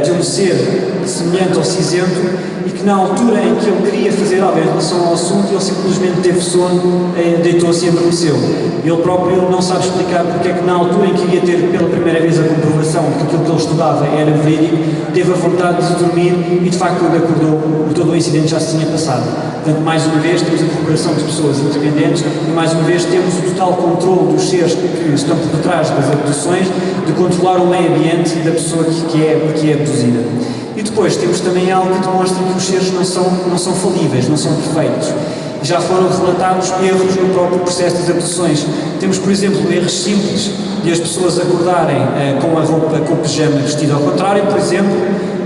de um ser semelhante ao cinzento, e que na altura em que ele queria fazer algo em relação ao assunto, ele simplesmente teve sono, deitou-se e adormeceu. Ele próprio não sabe explicar porque é que na altura em que iria ter pela primeira vez a comprovação de que aquilo que ele estudava era verídico, teve a vontade de dormir e de facto quando acordou, todo o incidente já se tinha passado. Portanto, mais uma vez temos a corroboração de pessoas independentes e mais uma vez temos o total controle dos seres que estão por detrás das abduções, de controlar o meio ambiente da pessoa que é abduzida. E depois temos também algo que demonstra que os seres não são falíveis, não são perfeitos. Já foram relatados erros no próprio processo das abduções. Temos, por exemplo, erros simples de as pessoas acordarem com a roupa, com o pijama vestido ao contrário, por exemplo,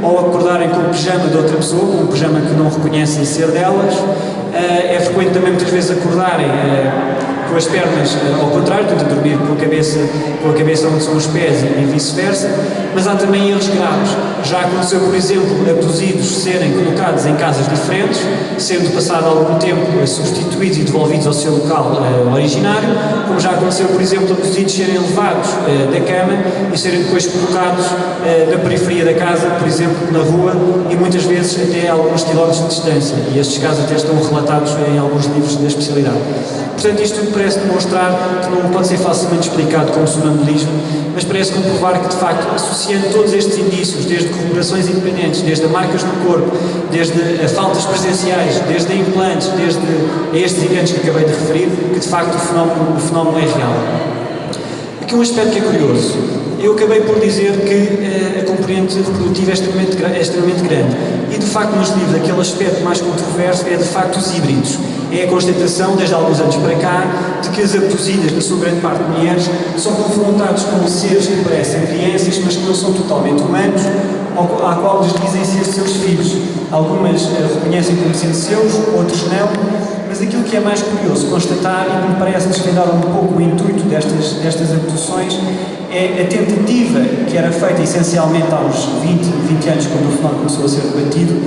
ou acordarem com o pijama de outra pessoa, com um pijama que não reconhecem ser delas. É frequente também muitas vezes acordarem com as pernas ao contrário, portanto a dormir com a cabeça onde são os pés e vice-versa, mas há também erros graves. Já aconteceu, por exemplo, abduzidos serem colocados em casas diferentes, sendo passado algum tempo substituídos e devolvidos ao seu local originário, como já aconteceu, por exemplo, abduzidos serem levados da cama e serem depois colocados na periferia da casa, por exemplo, na rua, e muitas vezes até a alguns quilómetros de distância, e estes casos até estão relatados em alguns livros da especialidade. Portanto, isto tudo parece demonstrar que não pode ser facilmente explicado como sonambulismo, mas parece comprovar que, de facto, associando todos estes indícios, desde corroborações independentes, desde marcas no corpo, desde faltas presenciais, desde implantes, desde estes eventos que acabei de referir, que, de facto, o fenómeno é real. Aqui um aspecto que é curioso. Eu acabei por dizer que a componente reprodutiva é extremamente grande. E, de facto, nos livros, aquele aspecto mais controverso é, de facto, os híbridos. É a constatação, desde há alguns anos para cá, de que as abduzidas, na sua grande parte mulheres, são confrontados com seres que parecem crianças, mas que não são totalmente humanos, à qual lhes dizem ser seus filhos. Algumas reconhecem como sendo seus, outros não, mas aquilo que é mais curioso constatar, e que me parece desvendar um pouco o intuito destas abduções, é a tentativa que era feita essencialmente há uns 20 anos, quando o fenómeno começou a ser debatido,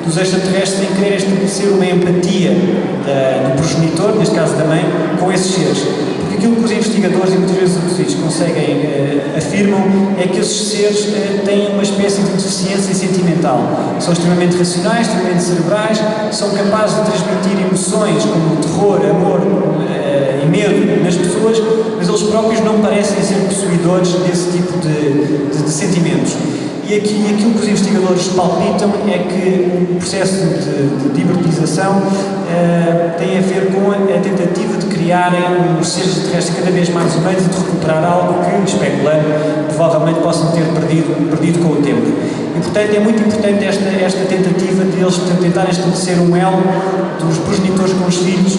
dos extraterrestres em querer estabelecer uma empatia do progenitor, neste caso da mãe, com esses seres. Porque aquilo que os investigadores e muitas vezes os abduzidos afirmam é que esses seres têm uma espécie de deficiência sentimental. São extremamente racionais, extremamente cerebrais, são capazes de transmitir emoções como terror, amor e medo nas pessoas, mas eles próprios não parecem ser possuidores desse tipo de sentimentos. E aquilo que os investigadores palpitam é que o processo de hibridização tem a ver com a tentativa de criarem os seres terrestres cada vez mais humanos e de recuperar algo que, especulando, provavelmente possam ter perdido com o tempo. E, portanto, é muito importante esta tentativa de eles tentarem estabelecer um elo dos progenitores com os filhos,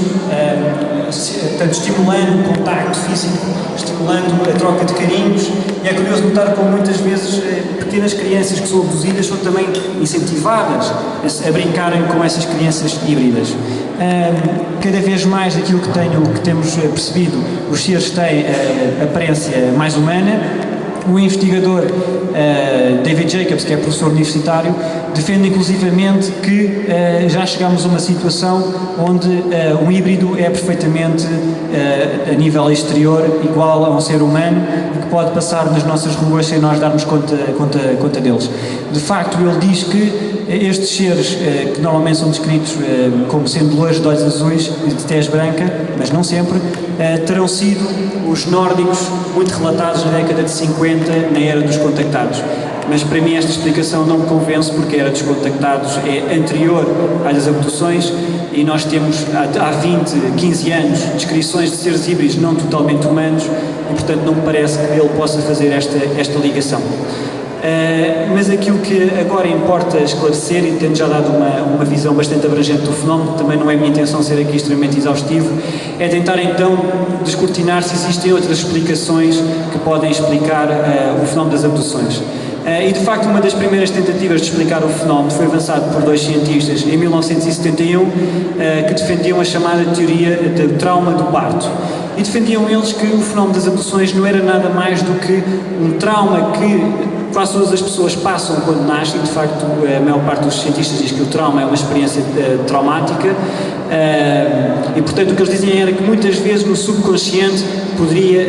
portanto, estimulando o contacto físico, estimulando a troca de carinhos. E é curioso notar como muitas vezes pequenas crianças que são abduzidas são também incentivadas a brincarem com essas crianças híbridas. Cada vez mais aquilo que temos percebido, os seres têm a aparência mais humana. O investigador David Jacobs, que é professor universitário, defende inclusivamente que já chegamos a uma situação onde um híbrido é perfeitamente, a nível exterior, igual a um ser humano e que pode passar nas nossas ruas sem nós darmos conta deles. De facto, ele diz que estes seres, que normalmente são descritos como sendo loiros de olhos azuis e de tez branca, mas não sempre, terão sido os nórdicos muito relatados na década de 50, na era dos contactados. Mas para mim esta explicação não me convence, porque a era dos contactados é anterior às abduções e nós temos há 20, 15 anos descrições de seres híbridos não totalmente humanos e, portanto, não me parece que ele possa fazer esta ligação. Mas aquilo que agora importa esclarecer, e tendo já dado uma visão bastante abrangente do fenómeno, também não é minha intenção ser aqui extremamente exaustivo, é tentar então descortinar se existem outras explicações que podem explicar o fenómeno das abduções. E de facto uma das primeiras tentativas de explicar o fenómeno foi avançado por dois cientistas em 1971 que defendiam a chamada teoria do trauma do parto. E defendiam eles que o fenómeno das abduções não era nada mais do que um trauma que quase todas as pessoas passam quando nascem. De facto, a maior parte dos cientistas diz que o trauma é uma experiência traumática e, portanto, o que eles dizem era que muitas vezes no subconsciente poderia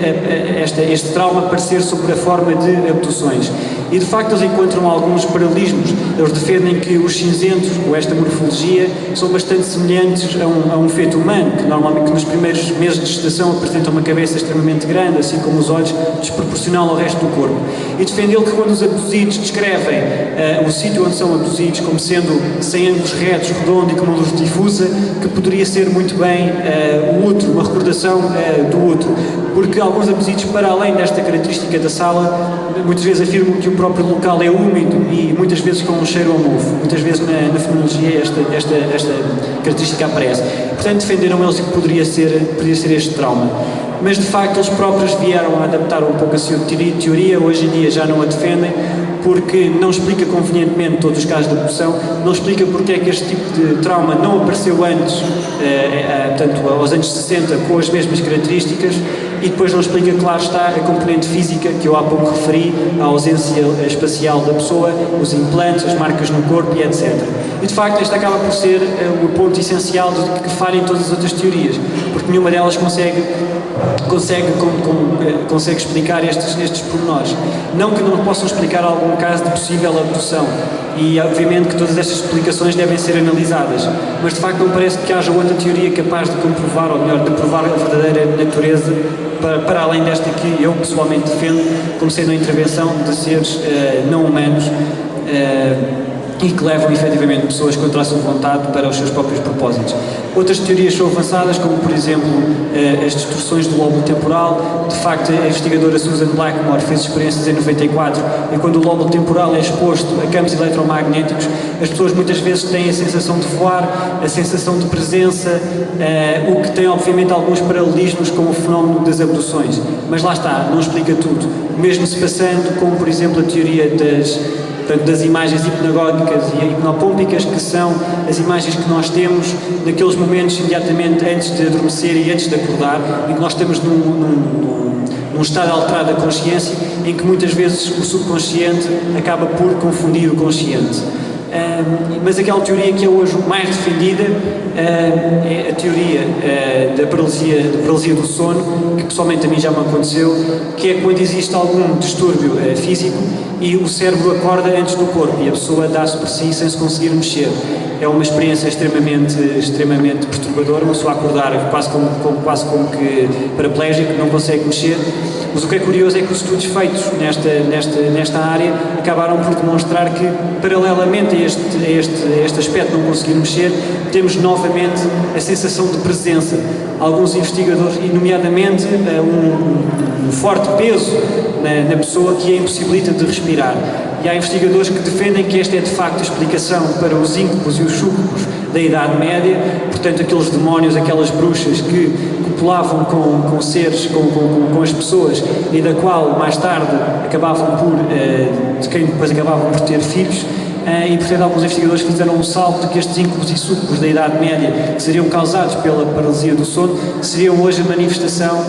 este trauma aparecer sob a forma de abduções. E, de facto, eles encontram alguns paralelismos. Eles defendem que os cinzentos, com esta morfologia, são bastante semelhantes a um feto humano, que normalmente nos primeiros meses de gestação apresentam uma cabeça extremamente grande, assim como os olhos, desproporcional ao resto do corpo. E defende ele que quando os abduzidos descrevem o sítio onde são abduzidos como sendo sem ângulos retos, redondo e com uma luz difusa, que poderia ser muito bem o útero, uma recordação do útero. Porque alguns abduzidos, para além desta característica da sala, muitas vezes afirmam que o próprio local é úmido e muitas vezes com um cheiro a mofo. Muitas vezes na fenomenologia esta característica aparece. Portanto, defenderam eles que poderia ser este trauma. Mas de facto eles próprios vieram a adaptar um pouco a sua teoria, hoje em dia já não a defendem, porque não explica convenientemente todos os casos de abdução, não explica porque é que este tipo de trauma não apareceu antes, portanto, aos anos 60, com as mesmas características, e depois não explica, claro está, a componente física que eu há pouco referi, a ausência espacial da pessoa, os implantes, as marcas no corpo e etc. E de facto este acaba por ser o ponto essencial de que falhem todas as outras teorias, porque nenhuma delas consegue explicar estes pormenores. Não que não possam explicar algum caso de possível abdução, e obviamente que todas estas explicações devem ser analisadas, mas de facto não parece que haja outra teoria capaz de comprovar, ou melhor, de provar a verdadeira natureza, para além desta que eu pessoalmente defendo, como sendo a intervenção de seres não humanos e que levam efetivamente pessoas contra a sua vontade para os seus próprios propósitos. Outras teorias são avançadas, como por exemplo as distorções do lóbulo temporal. De facto, a investigadora Susan Blackmore fez experiências em 94 e quando o lóbulo temporal é exposto a campos eletromagnéticos, as pessoas muitas vezes têm a sensação de voar, a sensação de presença, o que tem obviamente alguns paralelismos com o fenómeno das abduções. Mas lá está, não explica tudo. Mesmo se passando com, por exemplo, a teoria das imagens hipnagógicas e hipnopômpicas, que são as imagens que nós temos naqueles momentos imediatamente antes de adormecer e antes de acordar, em que nós estamos num estado alterado da consciência, em que muitas vezes o subconsciente acaba por confundir o consciente. Mas aquela teoria que é hoje mais defendida é a teoria da paralisia do sono, que pessoalmente a mim já me aconteceu, que é quando existe algum distúrbio físico e o cérebro acorda antes do corpo e a pessoa dá-se por si sem se conseguir mexer. É uma experiência extremamente perturbadora, uma pessoa acordar quase como que paraplégico, não consegue mexer. Mas o que é curioso é que os estudos feitos nesta área acabaram por demonstrar que, paralelamente a este aspecto de não conseguir mexer, temos novamente a sensação de presença. Alguns investigadores, e nomeadamente um forte peso na pessoa que a impossibilita de respirar. E há investigadores que defendem que esta é de facto a explicação para os íncubos e os súcubos da Idade Média, portanto aqueles demónios, aquelas bruxas que copulavam com seres, com as pessoas e da qual mais tarde de quem depois acabavam por ter filhos. E portanto alguns investigadores fizeram um salto de que estes íncubos e súcubos da Idade Média, que seriam causados pela paralisia do sono, seriam hoje a manifestação,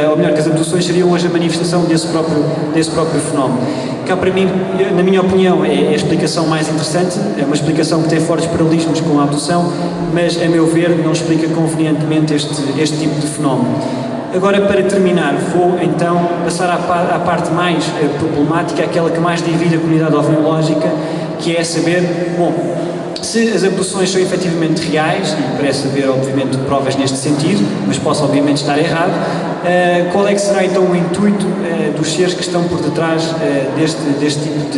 ou melhor, que as abduções seriam hoje a manifestação desse próprio fenómeno. Cá para mim, na minha opinião, é a explicação mais interessante, é uma explicação que tem fortes paralelismos com a abdução, mas a meu ver não explica convenientemente este tipo de fenómeno. Agora, para terminar, vou então passar à parte mais problemática, aquela que mais divide a comunidade ovniológica, que é saber, bom, se as abduções são efetivamente reais, e parece haver obviamente provas neste sentido, mas posso obviamente estar errado, qual é que será então o intuito dos seres que estão por detrás deste tipo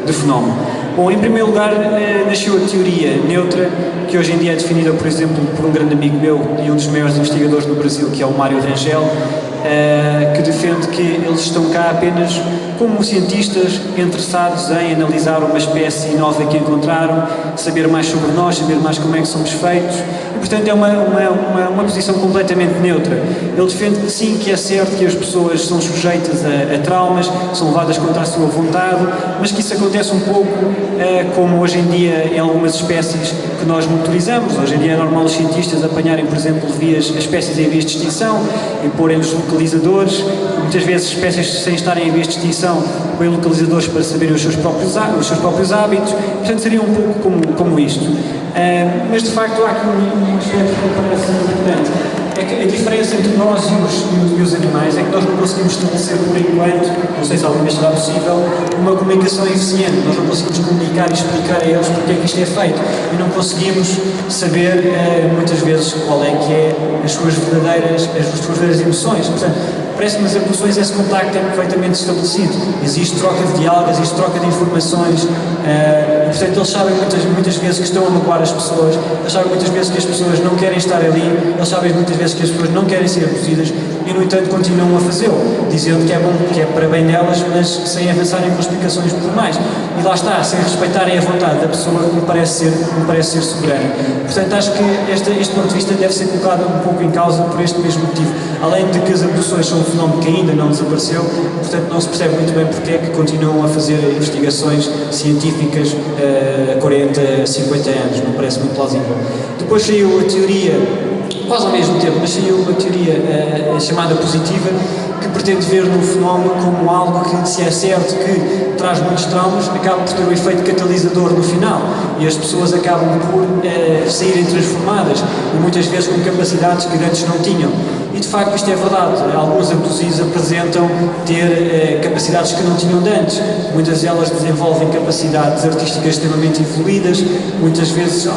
de fenómeno? Bom, em primeiro lugar, nasceu a teoria neutra, que hoje em dia é definida, por exemplo, por um grande amigo meu e um dos maiores investigadores no Brasil, que é o Mário Rangel, que defende que eles estão cá apenas como cientistas interessados em analisar uma espécie nova que encontraram, saber mais sobre nós, saber mais como é que somos feitos, e portanto é uma posição completamente neutra. Ele defende que sim, que é certo que as pessoas são sujeitas a traumas, são levadas contra a sua vontade, mas que isso acontece um pouco como hoje em dia em algumas espécies que nós monitorizamos. Hoje em dia é normal os cientistas apanharem, por exemplo, espécies em vias de extinção e porem-nos localizadores, muitas vezes espécies sem estarem em vias de extinção põem localizadores para saberem os seus próprios hábitos, portanto seria um pouco como isto. Mas de facto há aqui um aspecto que me parece importante, é que a diferença entre nós e os animais é que nós não conseguimos estabelecer por enquanto, não sei se alguma vez será possível, uma comunicação eficiente. Nós não conseguimos comunicar e explicar a eles porque é que isto é feito e não conseguimos saber muitas vezes qual é que é as suas verdadeiras emoções. Portanto, parece-me que nas abduções esse contacto é perfeitamente estabelecido. Existe troca de diálogo, existe troca de informações, portanto eles sabem muitas vezes que estão a magoar as pessoas, eles sabem muitas vezes que as pessoas não querem estar ali, eles sabem muitas vezes que as pessoas não querem ser abduzidas e no entanto continuam a fazê-lo, dizendo que é bom, que é para bem delas, mas sem avançarem com explicações por mais. E lá está, sem respeitarem a vontade da pessoa que me parece ser soberana. Portanto, acho que este ponto de vista deve ser colocado um pouco em causa por este mesmo motivo. Além de que as abduções são um fenómeno que ainda não desapareceu, portanto não se percebe muito bem porque é que continuam a fazer investigações científicas a 40, 50 anos, não parece muito plausível. Depois saiu a teoria, quase ao mesmo tempo, mas saiu uma teoria chamada positiva, que pretende ver no fenómeno como algo que, se é certo que traz muitos traumas, acaba por ter um efeito catalisador no final e as pessoas acabam por saírem transformadas e muitas vezes com capacidades que antes não tinham. E de facto isto é verdade, alguns abduzidos apresentam ter capacidades que não tinham de antes, muitas delas desenvolvem capacidades artísticas extremamente evoluídas, muitas vezes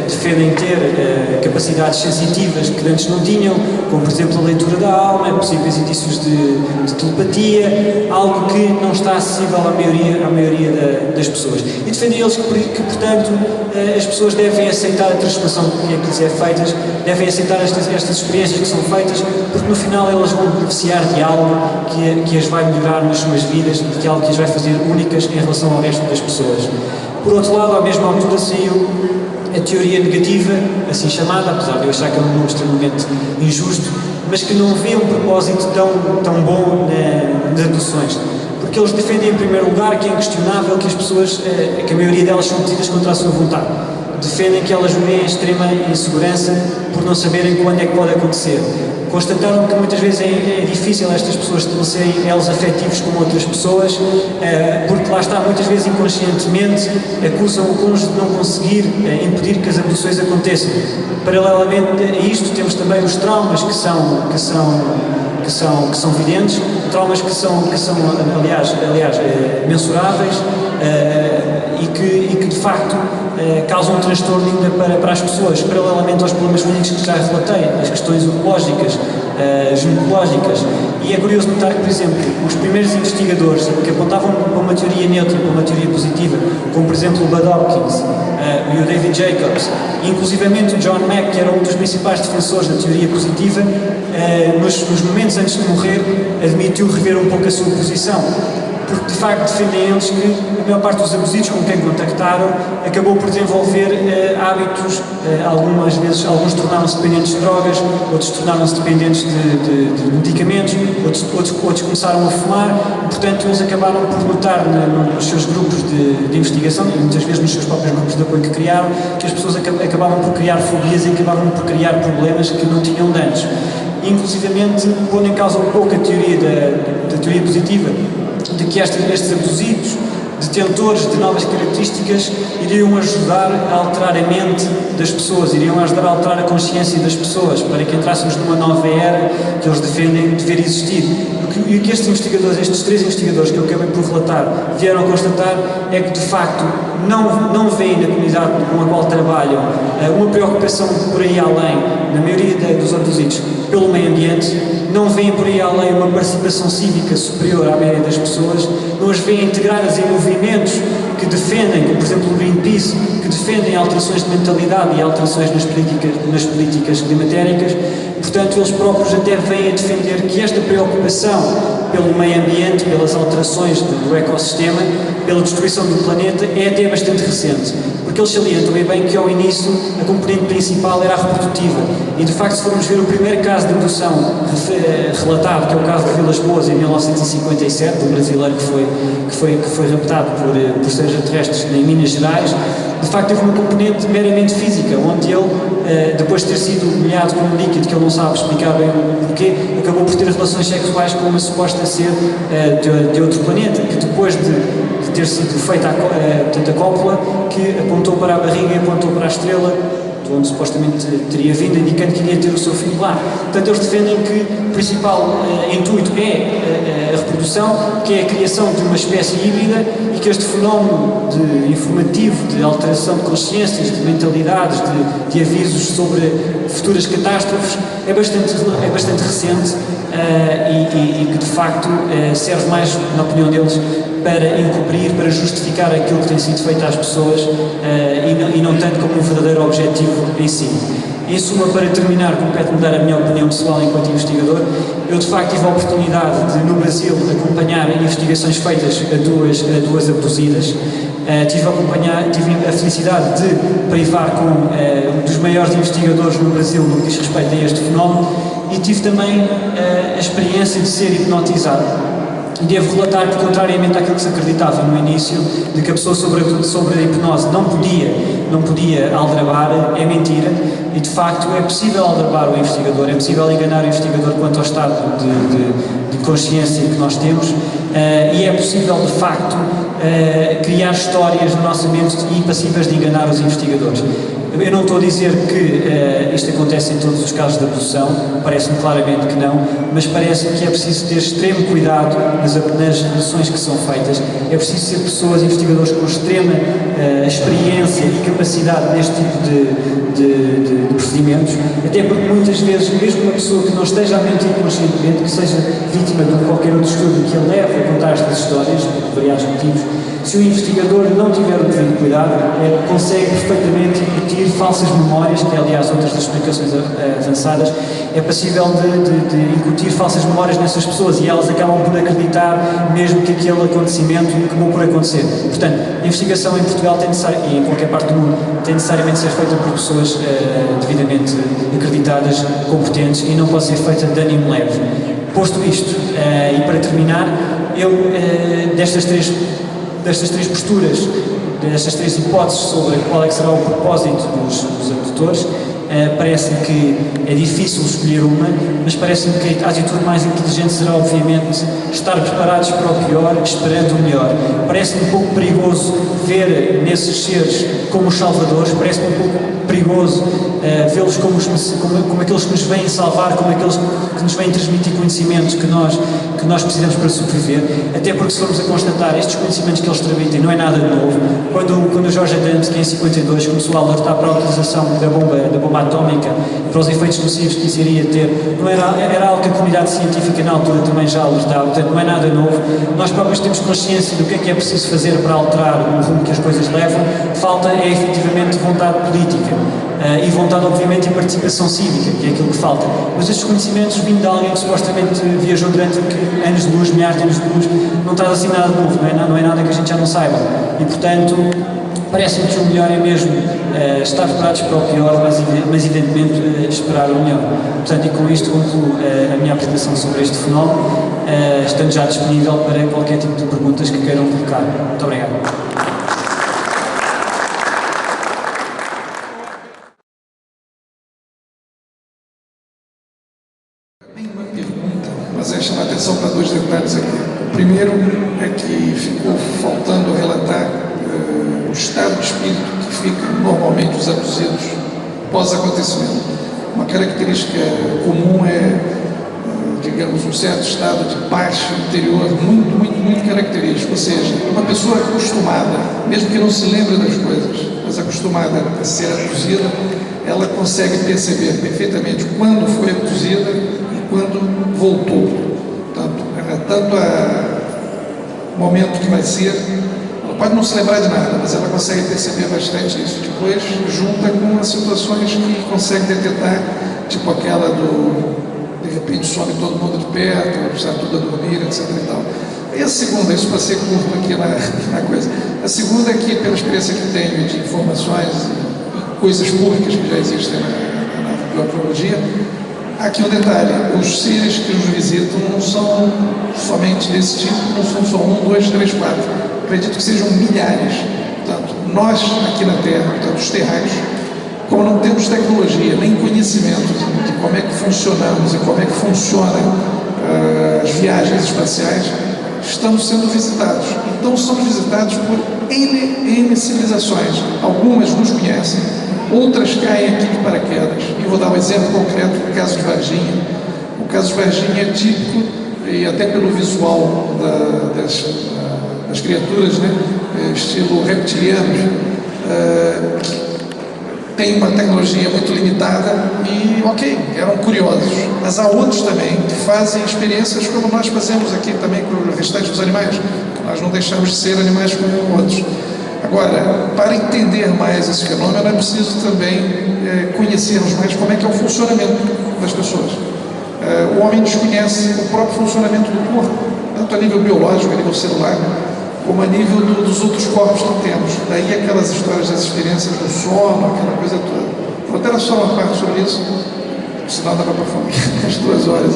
defendem ter capacidades sensitivas que antes não tinham, como por exemplo a leitura da alma, possíveis indícios de telepatia, algo que não está acessível à maioria das pessoas. E defendem eles que portanto, as pessoas devem aceitar a transformação que lhes é feita, devem aceitar estas experiências que são feitas, porque no final elas vão beneficiar de algo que as vai melhorar nas suas vidas e de algo que as vai fazer únicas em relação ao resto das pessoas. Por outro lado, à mesma altura saiu a teoria negativa, assim chamada, apesar de eu achar que é um nome extremamente injusto, mas que não vê um propósito tão bom nas abduções. Porque eles defendem em primeiro lugar que é inquestionável que as pessoas, que a maioria delas são metidas contra a sua vontade. Defendem que elas vivem em extrema insegurança por não saberem quando é que pode acontecer. Constataram que muitas vezes é difícil estas pessoas estabelecerem elos afetivos com outras pessoas, porque lá está, muitas vezes inconscientemente acusam o cônjuge de não conseguir impedir que as abduções aconteçam. Paralelamente a isto temos também os traumas que são videntes, traumas que são aliás mensuráveis e que de facto causam um transtorno ainda para as pessoas, paralelamente aos problemas físicos que já relatei, as questões oncológicas, ginecológicas. E é curioso notar que, por exemplo, os primeiros investigadores que apontavam para uma teoria neutra, para uma teoria positiva, como por exemplo o Bud Hopkins e o David Jacobs, e inclusivamente o John Mack, que era um dos principais defensores da teoria positiva, nos momentos antes de morrer, admitiu rever um pouco a sua posição, porque de facto defendem eles que a maior parte dos abduzidos com quem contactaram acabou por desenvolver hábitos, algumas vezes, alguns tornaram-se dependentes de drogas, outros tornaram-se dependentes de medicamentos, outros começaram a fumar, e, portanto eles acabaram por notar nos seus grupos de investigação e muitas vezes nos seus próprios grupos de apoio que criaram, que as pessoas acabavam por criar fobias e acabavam por criar problemas que não tinham de antes. Inclusivamente pondo em causa um pouco a teoria da teoria positiva, de que estes abduzidos, detentores de novas características, iriam ajudar a alterar a mente das pessoas, iriam ajudar a alterar a consciência das pessoas, para que entrássemos numa nova era que eles defendem dever existir. E o que estes investigadores, estes 3 investigadores que eu acabei por relatar, vieram a constatar é que, de facto, não veem na comunidade com a qual trabalham uma preocupação por aí além, na maioria dos abduzidos, pelo meio ambiente, não veem por aí além uma participação cívica superior à média das pessoas, não as veem integradas em movimentos que defendem, como por exemplo o Greenpeace, que defendem alterações de mentalidade e alterações nas políticas climatéricas. Portanto, eles próprios até vêm a defender que esta preocupação pelo meio ambiente, pelas alterações do ecossistema, pela destruição do planeta, é até bastante recente. Porque eles salientam bem que ao início a componente principal era a reprodutiva. E de facto, se formos ver o primeiro caso de abdução relatado, que é o caso de Vilas Boas em 1957, um brasileiro que foi raptado por seres extraterrestres em Minas Gerais, de facto teve uma componente meramente física, onde ele, depois de ter sido molhado com um líquido que ele não sabe explicar bem o porquê, acabou por ter relações sexuais com uma suposta ser de outro planeta, que depois de ter sido feita a cópula, que apontou para a barriga e apontou para a estrela, de onde supostamente teria vindo, indicando que iria ter o seu filho lá. Portanto, eles defendem que o principal intuito é a reprodução, que é a criação de uma espécie híbrida, e que este fenómeno informativo, de alteração de consciências, de mentalidades, de avisos sobre futuras catástrofes, é bastante recente e que de facto serve mais, na opinião deles, para encobrir, para justificar aquilo que tem sido feito às pessoas e não tanto como um verdadeiro objetivo em si. Em suma, para terminar, compete-me dar a minha opinião pessoal enquanto investigador. Eu de facto tive a oportunidade de, no Brasil, acompanhar investigações feitas a duas abduzidas. Tive a felicidade de privar com um dos maiores investigadores no Brasil no que diz respeito a este fenómeno, e tive também a experiência de ser hipnotizado. E devo relatar que, contrariamente àquilo que se acreditava no início, de que a pessoa sobre a hipnose não podia aldrabar, é mentira, e de facto é possível aldrabar o investigador, é possível enganar o investigador quanto ao estado de consciência que nós temos, e é possível de facto criar histórias na nossa mente e passíveis de enganar os investigadores. Eu não estou a dizer que isto acontece em todos os casos de abdução, parece-me claramente que não, mas parece-me que é preciso ter extremo cuidado nas abduções que são feitas. É preciso ser pessoas, investigadores com extrema experiência e capacidade neste tipo de procedimentos, até porque muitas vezes, mesmo uma pessoa que não esteja a mentir conscientemente, que seja vítima de qualquer outro estudo que a leve a contar estas histórias, por variados motivos, se o investigador não tiver o devido cuidado, consegue perfeitamente incutir falsas memórias, que é aliás outra das explicações avançadas, é possível de incutir falsas memórias nessas pessoas, e elas acabam por acreditar mesmo que aquele acontecimento acabou por acontecer. Portanto, a investigação em Portugal e em qualquer parte do mundo tem necessariamente de ser feita por pessoas devidamente acreditadas, competentes, e não pode ser feita de ânimo leve. Posto isto, e para terminar, eu destas três posturas, destas 3 hipóteses sobre qual é que será o propósito dos abdutores, parece-me que é difícil escolher uma, mas parece-me que a atitude mais inteligente será, obviamente, estar preparados para o pior, esperando o melhor. Parece-me um pouco perigoso ver nesses seres como os salvadores, parece-me um pouco perigoso vê-los como aqueles que nos vêm salvar, como aqueles que nos vêm transmitir conhecimentos que nós precisamos para sobreviver, até porque, se formos a constatar, estes conhecimentos que eles transmitem não é nada de novo. Quando o George Adamski, em 52, começou a alertar para a utilização da bomba atómica, para os efeitos nocivos que isso iria ter, era algo que a comunidade científica na altura também já alertava, portanto não é nada novo. Nós próprios temos consciência do que é preciso fazer para alterar o rumo que as coisas levam. Falta é efetivamente vontade política e vontade, obviamente, e participação cívica, que é aquilo que falta. Mas estes conhecimentos, vindo de alguém que supostamente viajou durante anos de luz, milhares de anos de luz, não traz assim nada de novo, não é nada que a gente já não saiba. E, portanto, parece-me que o melhor é mesmo estar preparados para o pior, mas evidentemente esperar o melhor. Portanto, e com isto concluo a minha apresentação sobre este fenómeno, estando já disponível para qualquer tipo de perguntas que queiram colocar. Muito obrigado. Mas é chamar a atenção para 2 detalhes aqui. O primeiro é que espírito que fica normalmente os abduzidos pós-acontecimento. Uma característica comum é, digamos, um certo estado de paz interior muito característico, ou seja, uma pessoa acostumada, mesmo que não se lembre das coisas, mas acostumada a ser abduzida, ela consegue perceber perfeitamente quando foi abduzida e quando voltou. Tanto o momento que vai ser, ela pode não se lembrar de nada, mas ela consegue perceber bastante isso. Depois, junta com as situações que consegue detectar, tipo aquela de repente some todo mundo de perto, está tudo a dormir, etc. e tal. E a segunda, isso para ser curto aqui na coisa, a segunda é que, pela experiência que tenho de informações e coisas públicas que já existem na ufologia, aqui um detalhe, os seres que nos visitam não são somente desse tipo, não são só 1, 2, 3, 4. Acredito que sejam milhares. Portanto, nós aqui na Terra, portanto, os terráqueos, como não temos tecnologia nem conhecimento de como é que funcionamos e como é que funcionam as viagens espaciais, estamos sendo visitados. Então, somos visitados por N civilizações. Algumas nos conhecem, outras caem aqui de paraquedas. E vou dar um exemplo concreto do caso de Varginha. O caso de Varginha é típico, e até pelo visual das criaturas, né? Estilo reptilianos, tem uma tecnologia muito limitada e, ok, eram curiosos. Mas há outros também que fazem experiências como nós fazemos aqui também com o restante dos animais. Nós não deixamos de ser animais como outros. Agora, para entender mais esse fenômeno, é preciso também conhecermos mais como é que é o funcionamento das pessoas. O homem desconhece o próprio funcionamento do corpo, tanto a nível biológico, a nível celular, como a nível dos outros corpos que temos. Daí aquelas histórias das experiências do sono, aquela coisa toda. Vou até só uma parte sobre isso, senão dá para fome as 2 horas.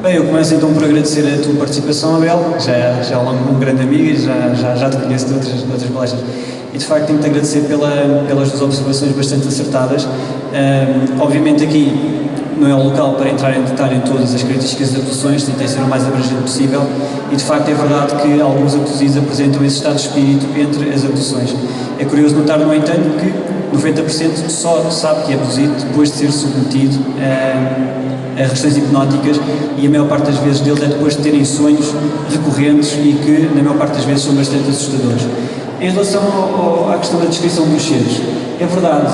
Bem, eu começo então por agradecer a tua participação, Abel, já é um grande amigo e já te conheço de outras palestras. E de facto tenho-te agradecer pelas tuas observações bastante acertadas. Obviamente aqui não é o local para entrar em detalhe em todas as características das abduções, tentei ser o mais abrangente possível e de facto é verdade que alguns abduzidos apresentam esse estado de espírito entre as abduções. É curioso notar, no entanto, que 90% só sabe que é abduzido depois de ser submetido a regressões hipnóticas e a maior parte das vezes deles é depois de terem sonhos recorrentes e que na maior parte das vezes são bastante assustadores. Em relação à questão da descrição dos seres, é verdade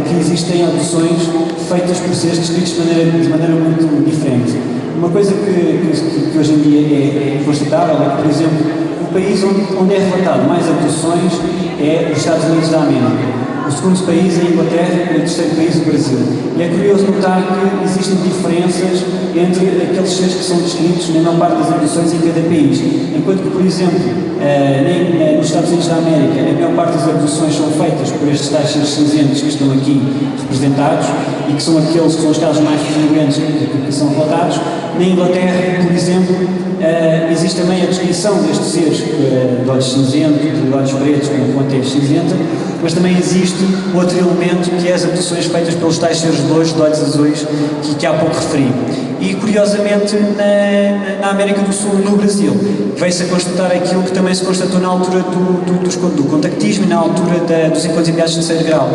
que existem abduções feitas por seres descritos de maneira muito diferente. Uma coisa que hoje em dia é constatável é que, por exemplo, o país onde é relatado mais abduções é os Estados Unidos da América. O segundo país é a Inglaterra e o terceiro país o Brasil. E é curioso notar que existem diferenças entre aqueles seres que são descritos na maior parte das abduções em cada país. Enquanto que, por exemplo, nos Estados Unidos da América, a maior parte das abduções são feitas por estes tais seres cinzentos que estão aqui representados e que são aqueles que são os casos mais frequentes que são relatados. Na Inglaterra, por exemplo, existe também a descrição destes seres de olhos cinzentos, de olhos pretos com a tez cinzenta, mas também existe outro elemento que é as abduções feitas pelos tais seres de olhos azuis que há pouco referi. E curiosamente na América do Sul, no Brasil, veio-se a constatar aquilo que também se constatou na altura do contactismo e na altura dos encontros enviados de terceiro grau.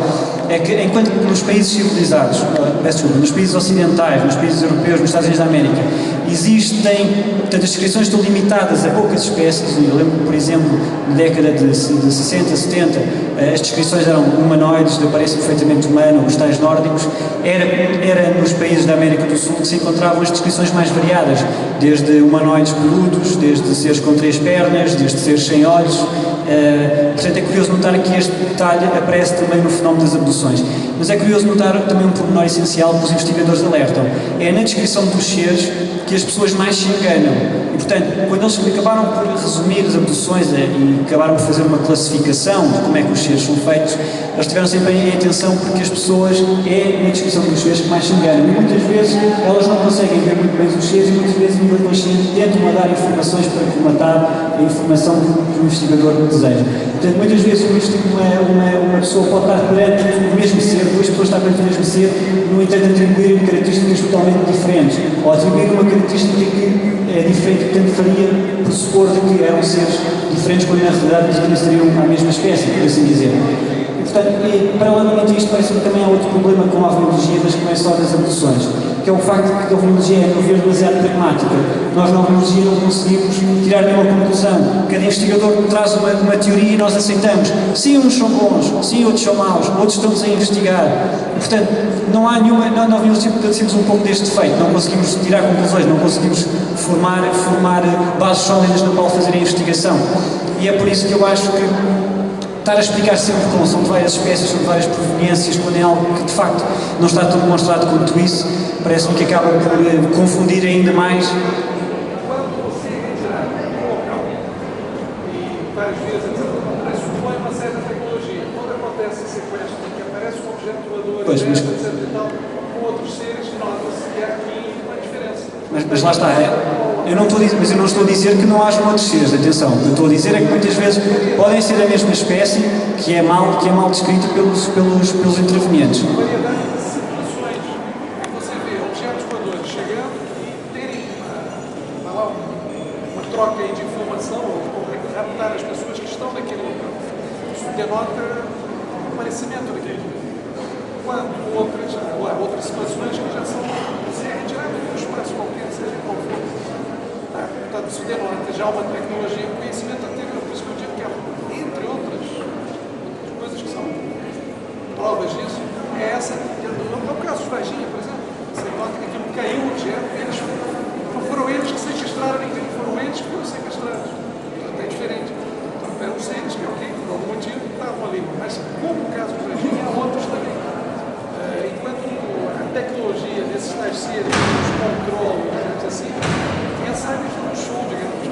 É que enquanto nos países civilizados, nos países ocidentais, nos países europeus, nos Estados Unidos da América, existem, portanto, as descrições estão limitadas a poucas espécies. Eu lembro, por exemplo, na década de 60, 70, as descrições eram humanoides, de aparência perfeitamente humana, os tais nórdicos. Era nos países da América do Sul que se encontravam as descrições mais variadas, desde humanoides peludos, desde seres com 3 pernas, desde seres sem olhos. Portanto, é curioso notar que este detalhe aparece também no fenómeno das abduções. Mas é curioso notar também um pormenor essencial que os investigadores alertam. É na descrição dos seres que as pessoas mais se enganam. E, portanto, quando eles acabaram por resumir as abduções e acabaram por fazer uma classificação de como é que os seres são feitos, eles tiveram sempre em atenção porque as pessoas é na descrição dos seres que mais se enganam. E muitas vezes elas não conseguem ver muito bem os seres e muitas vezes o nível consciente tentam dar informações para colmatar a informação que o investigador deseja. Portanto, muitas vezes uma pessoa pode estar perante o mesmo ser, duas pessoas estão perante o mesmo ser, no entanto atribuírem características totalmente diferentes, ou atribuir uma característica que é diferente, portanto faria pressupor de que eram seres diferentes, quando na realidade pertenceriam à mesma espécie, por assim dizer. E, portanto, paralelamente a isto, parece-me também há outro problema com a ovniologia, mas que não é só das abduções, que é o facto de que a ovniologia é, a meu ver, demasiado pragmática. Nós na ovniologia não conseguimos tirar nenhuma conclusão. Cada investigador traz uma teoria e nós aceitamos. Sim, uns são bons, sim, outros são maus, outros estamos a investigar. E, portanto, não há nenhuma... Na ovniologia padecemos um pouco deste defeito. Não conseguimos tirar conclusões, não conseguimos formar bases sólidas na qual fazer a investigação. E é por isso que eu acho que estar a explicar sempre como são de várias espécies, são de várias proveniências, quando é algo que de facto não está tão demonstrado quanto isso, parece-me que acaba por confundir ainda mais. Várias vezes pressupõe uma certa tecnologia. Quando acontece esse sequestro em que aparece um objeto voador, etc e tal, com outros seres, nota-se que há aqui uma diferença. Mas lá está, eu não estou a dizer que não hajam outros seres, atenção, o que eu estou a dizer é que muitas vezes podem ser a mesma espécie que é mal descrita pelos intervenientes. Variedade de situações. Você vê objetos voadores chegando e terem uma troca aí de informação ou raptar as pessoas que estão naquele local. Isso denota o aparecimento daquele. Quanto outras situações que já são retiradas do espaço qualquer, seja qual for. Portanto, isso denota já uma tecnologia, um conhecimento anterior. Por isso que eu digo que, entre outras coisas que são provas disso, é essa. No caso de Varginha, por exemplo, você nota que aquilo caiu um objeto, não foram eles que sequestraram ninguém, foram eles que foram sequestrados. Portanto, é diferente. Então, eram seres que, por algum motivo, estavam ali. Mas, como o caso de Varginha, há outros também. Enquanto a tecnologia desses tais seres os controla, digamos assim, mensagens no show, digamos,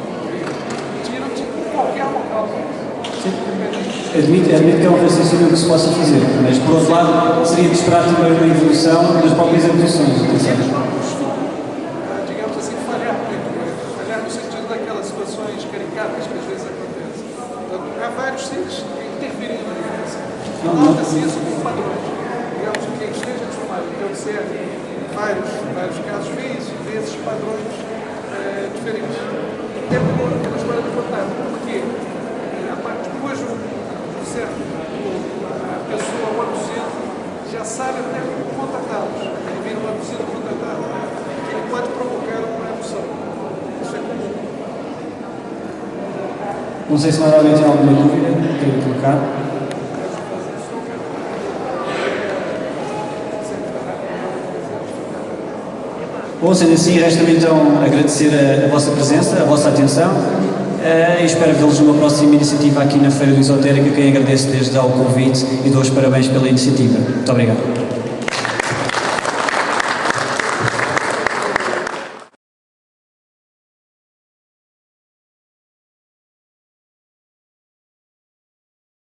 tiram de qualquer local. Admito que é um raciocínio que se possa fazer, mas por outro lado seria de esperar também uma evolução das próprias abduções. Eles não costumam, digamos assim, falhar muito, falhar no sentido daquelas situações caricatas que às vezes acontecem. Então, há vários seres interferindo na diferença. Nota-se isso por padrões. Digamos que quem esteja acostumado a observar vários casos vê esses padrões diferentes. Até pela história do fantasma. Porque depois a pessoa, o abduzido, já sabe até como contatá-los. Ele vira um abduzido contatado, que ele pode provocar uma emoção. Isso é comum. Não sei se mais alguém tem alguma dúvida que queira colocar. Bom, sendo assim, resta-me então agradecer a vossa presença, a vossa atenção e espero vê-los numa próxima iniciativa aqui na Feira do Esotérico, a quem agradeço desde já o convite e dou os parabéns pela iniciativa. Muito obrigado.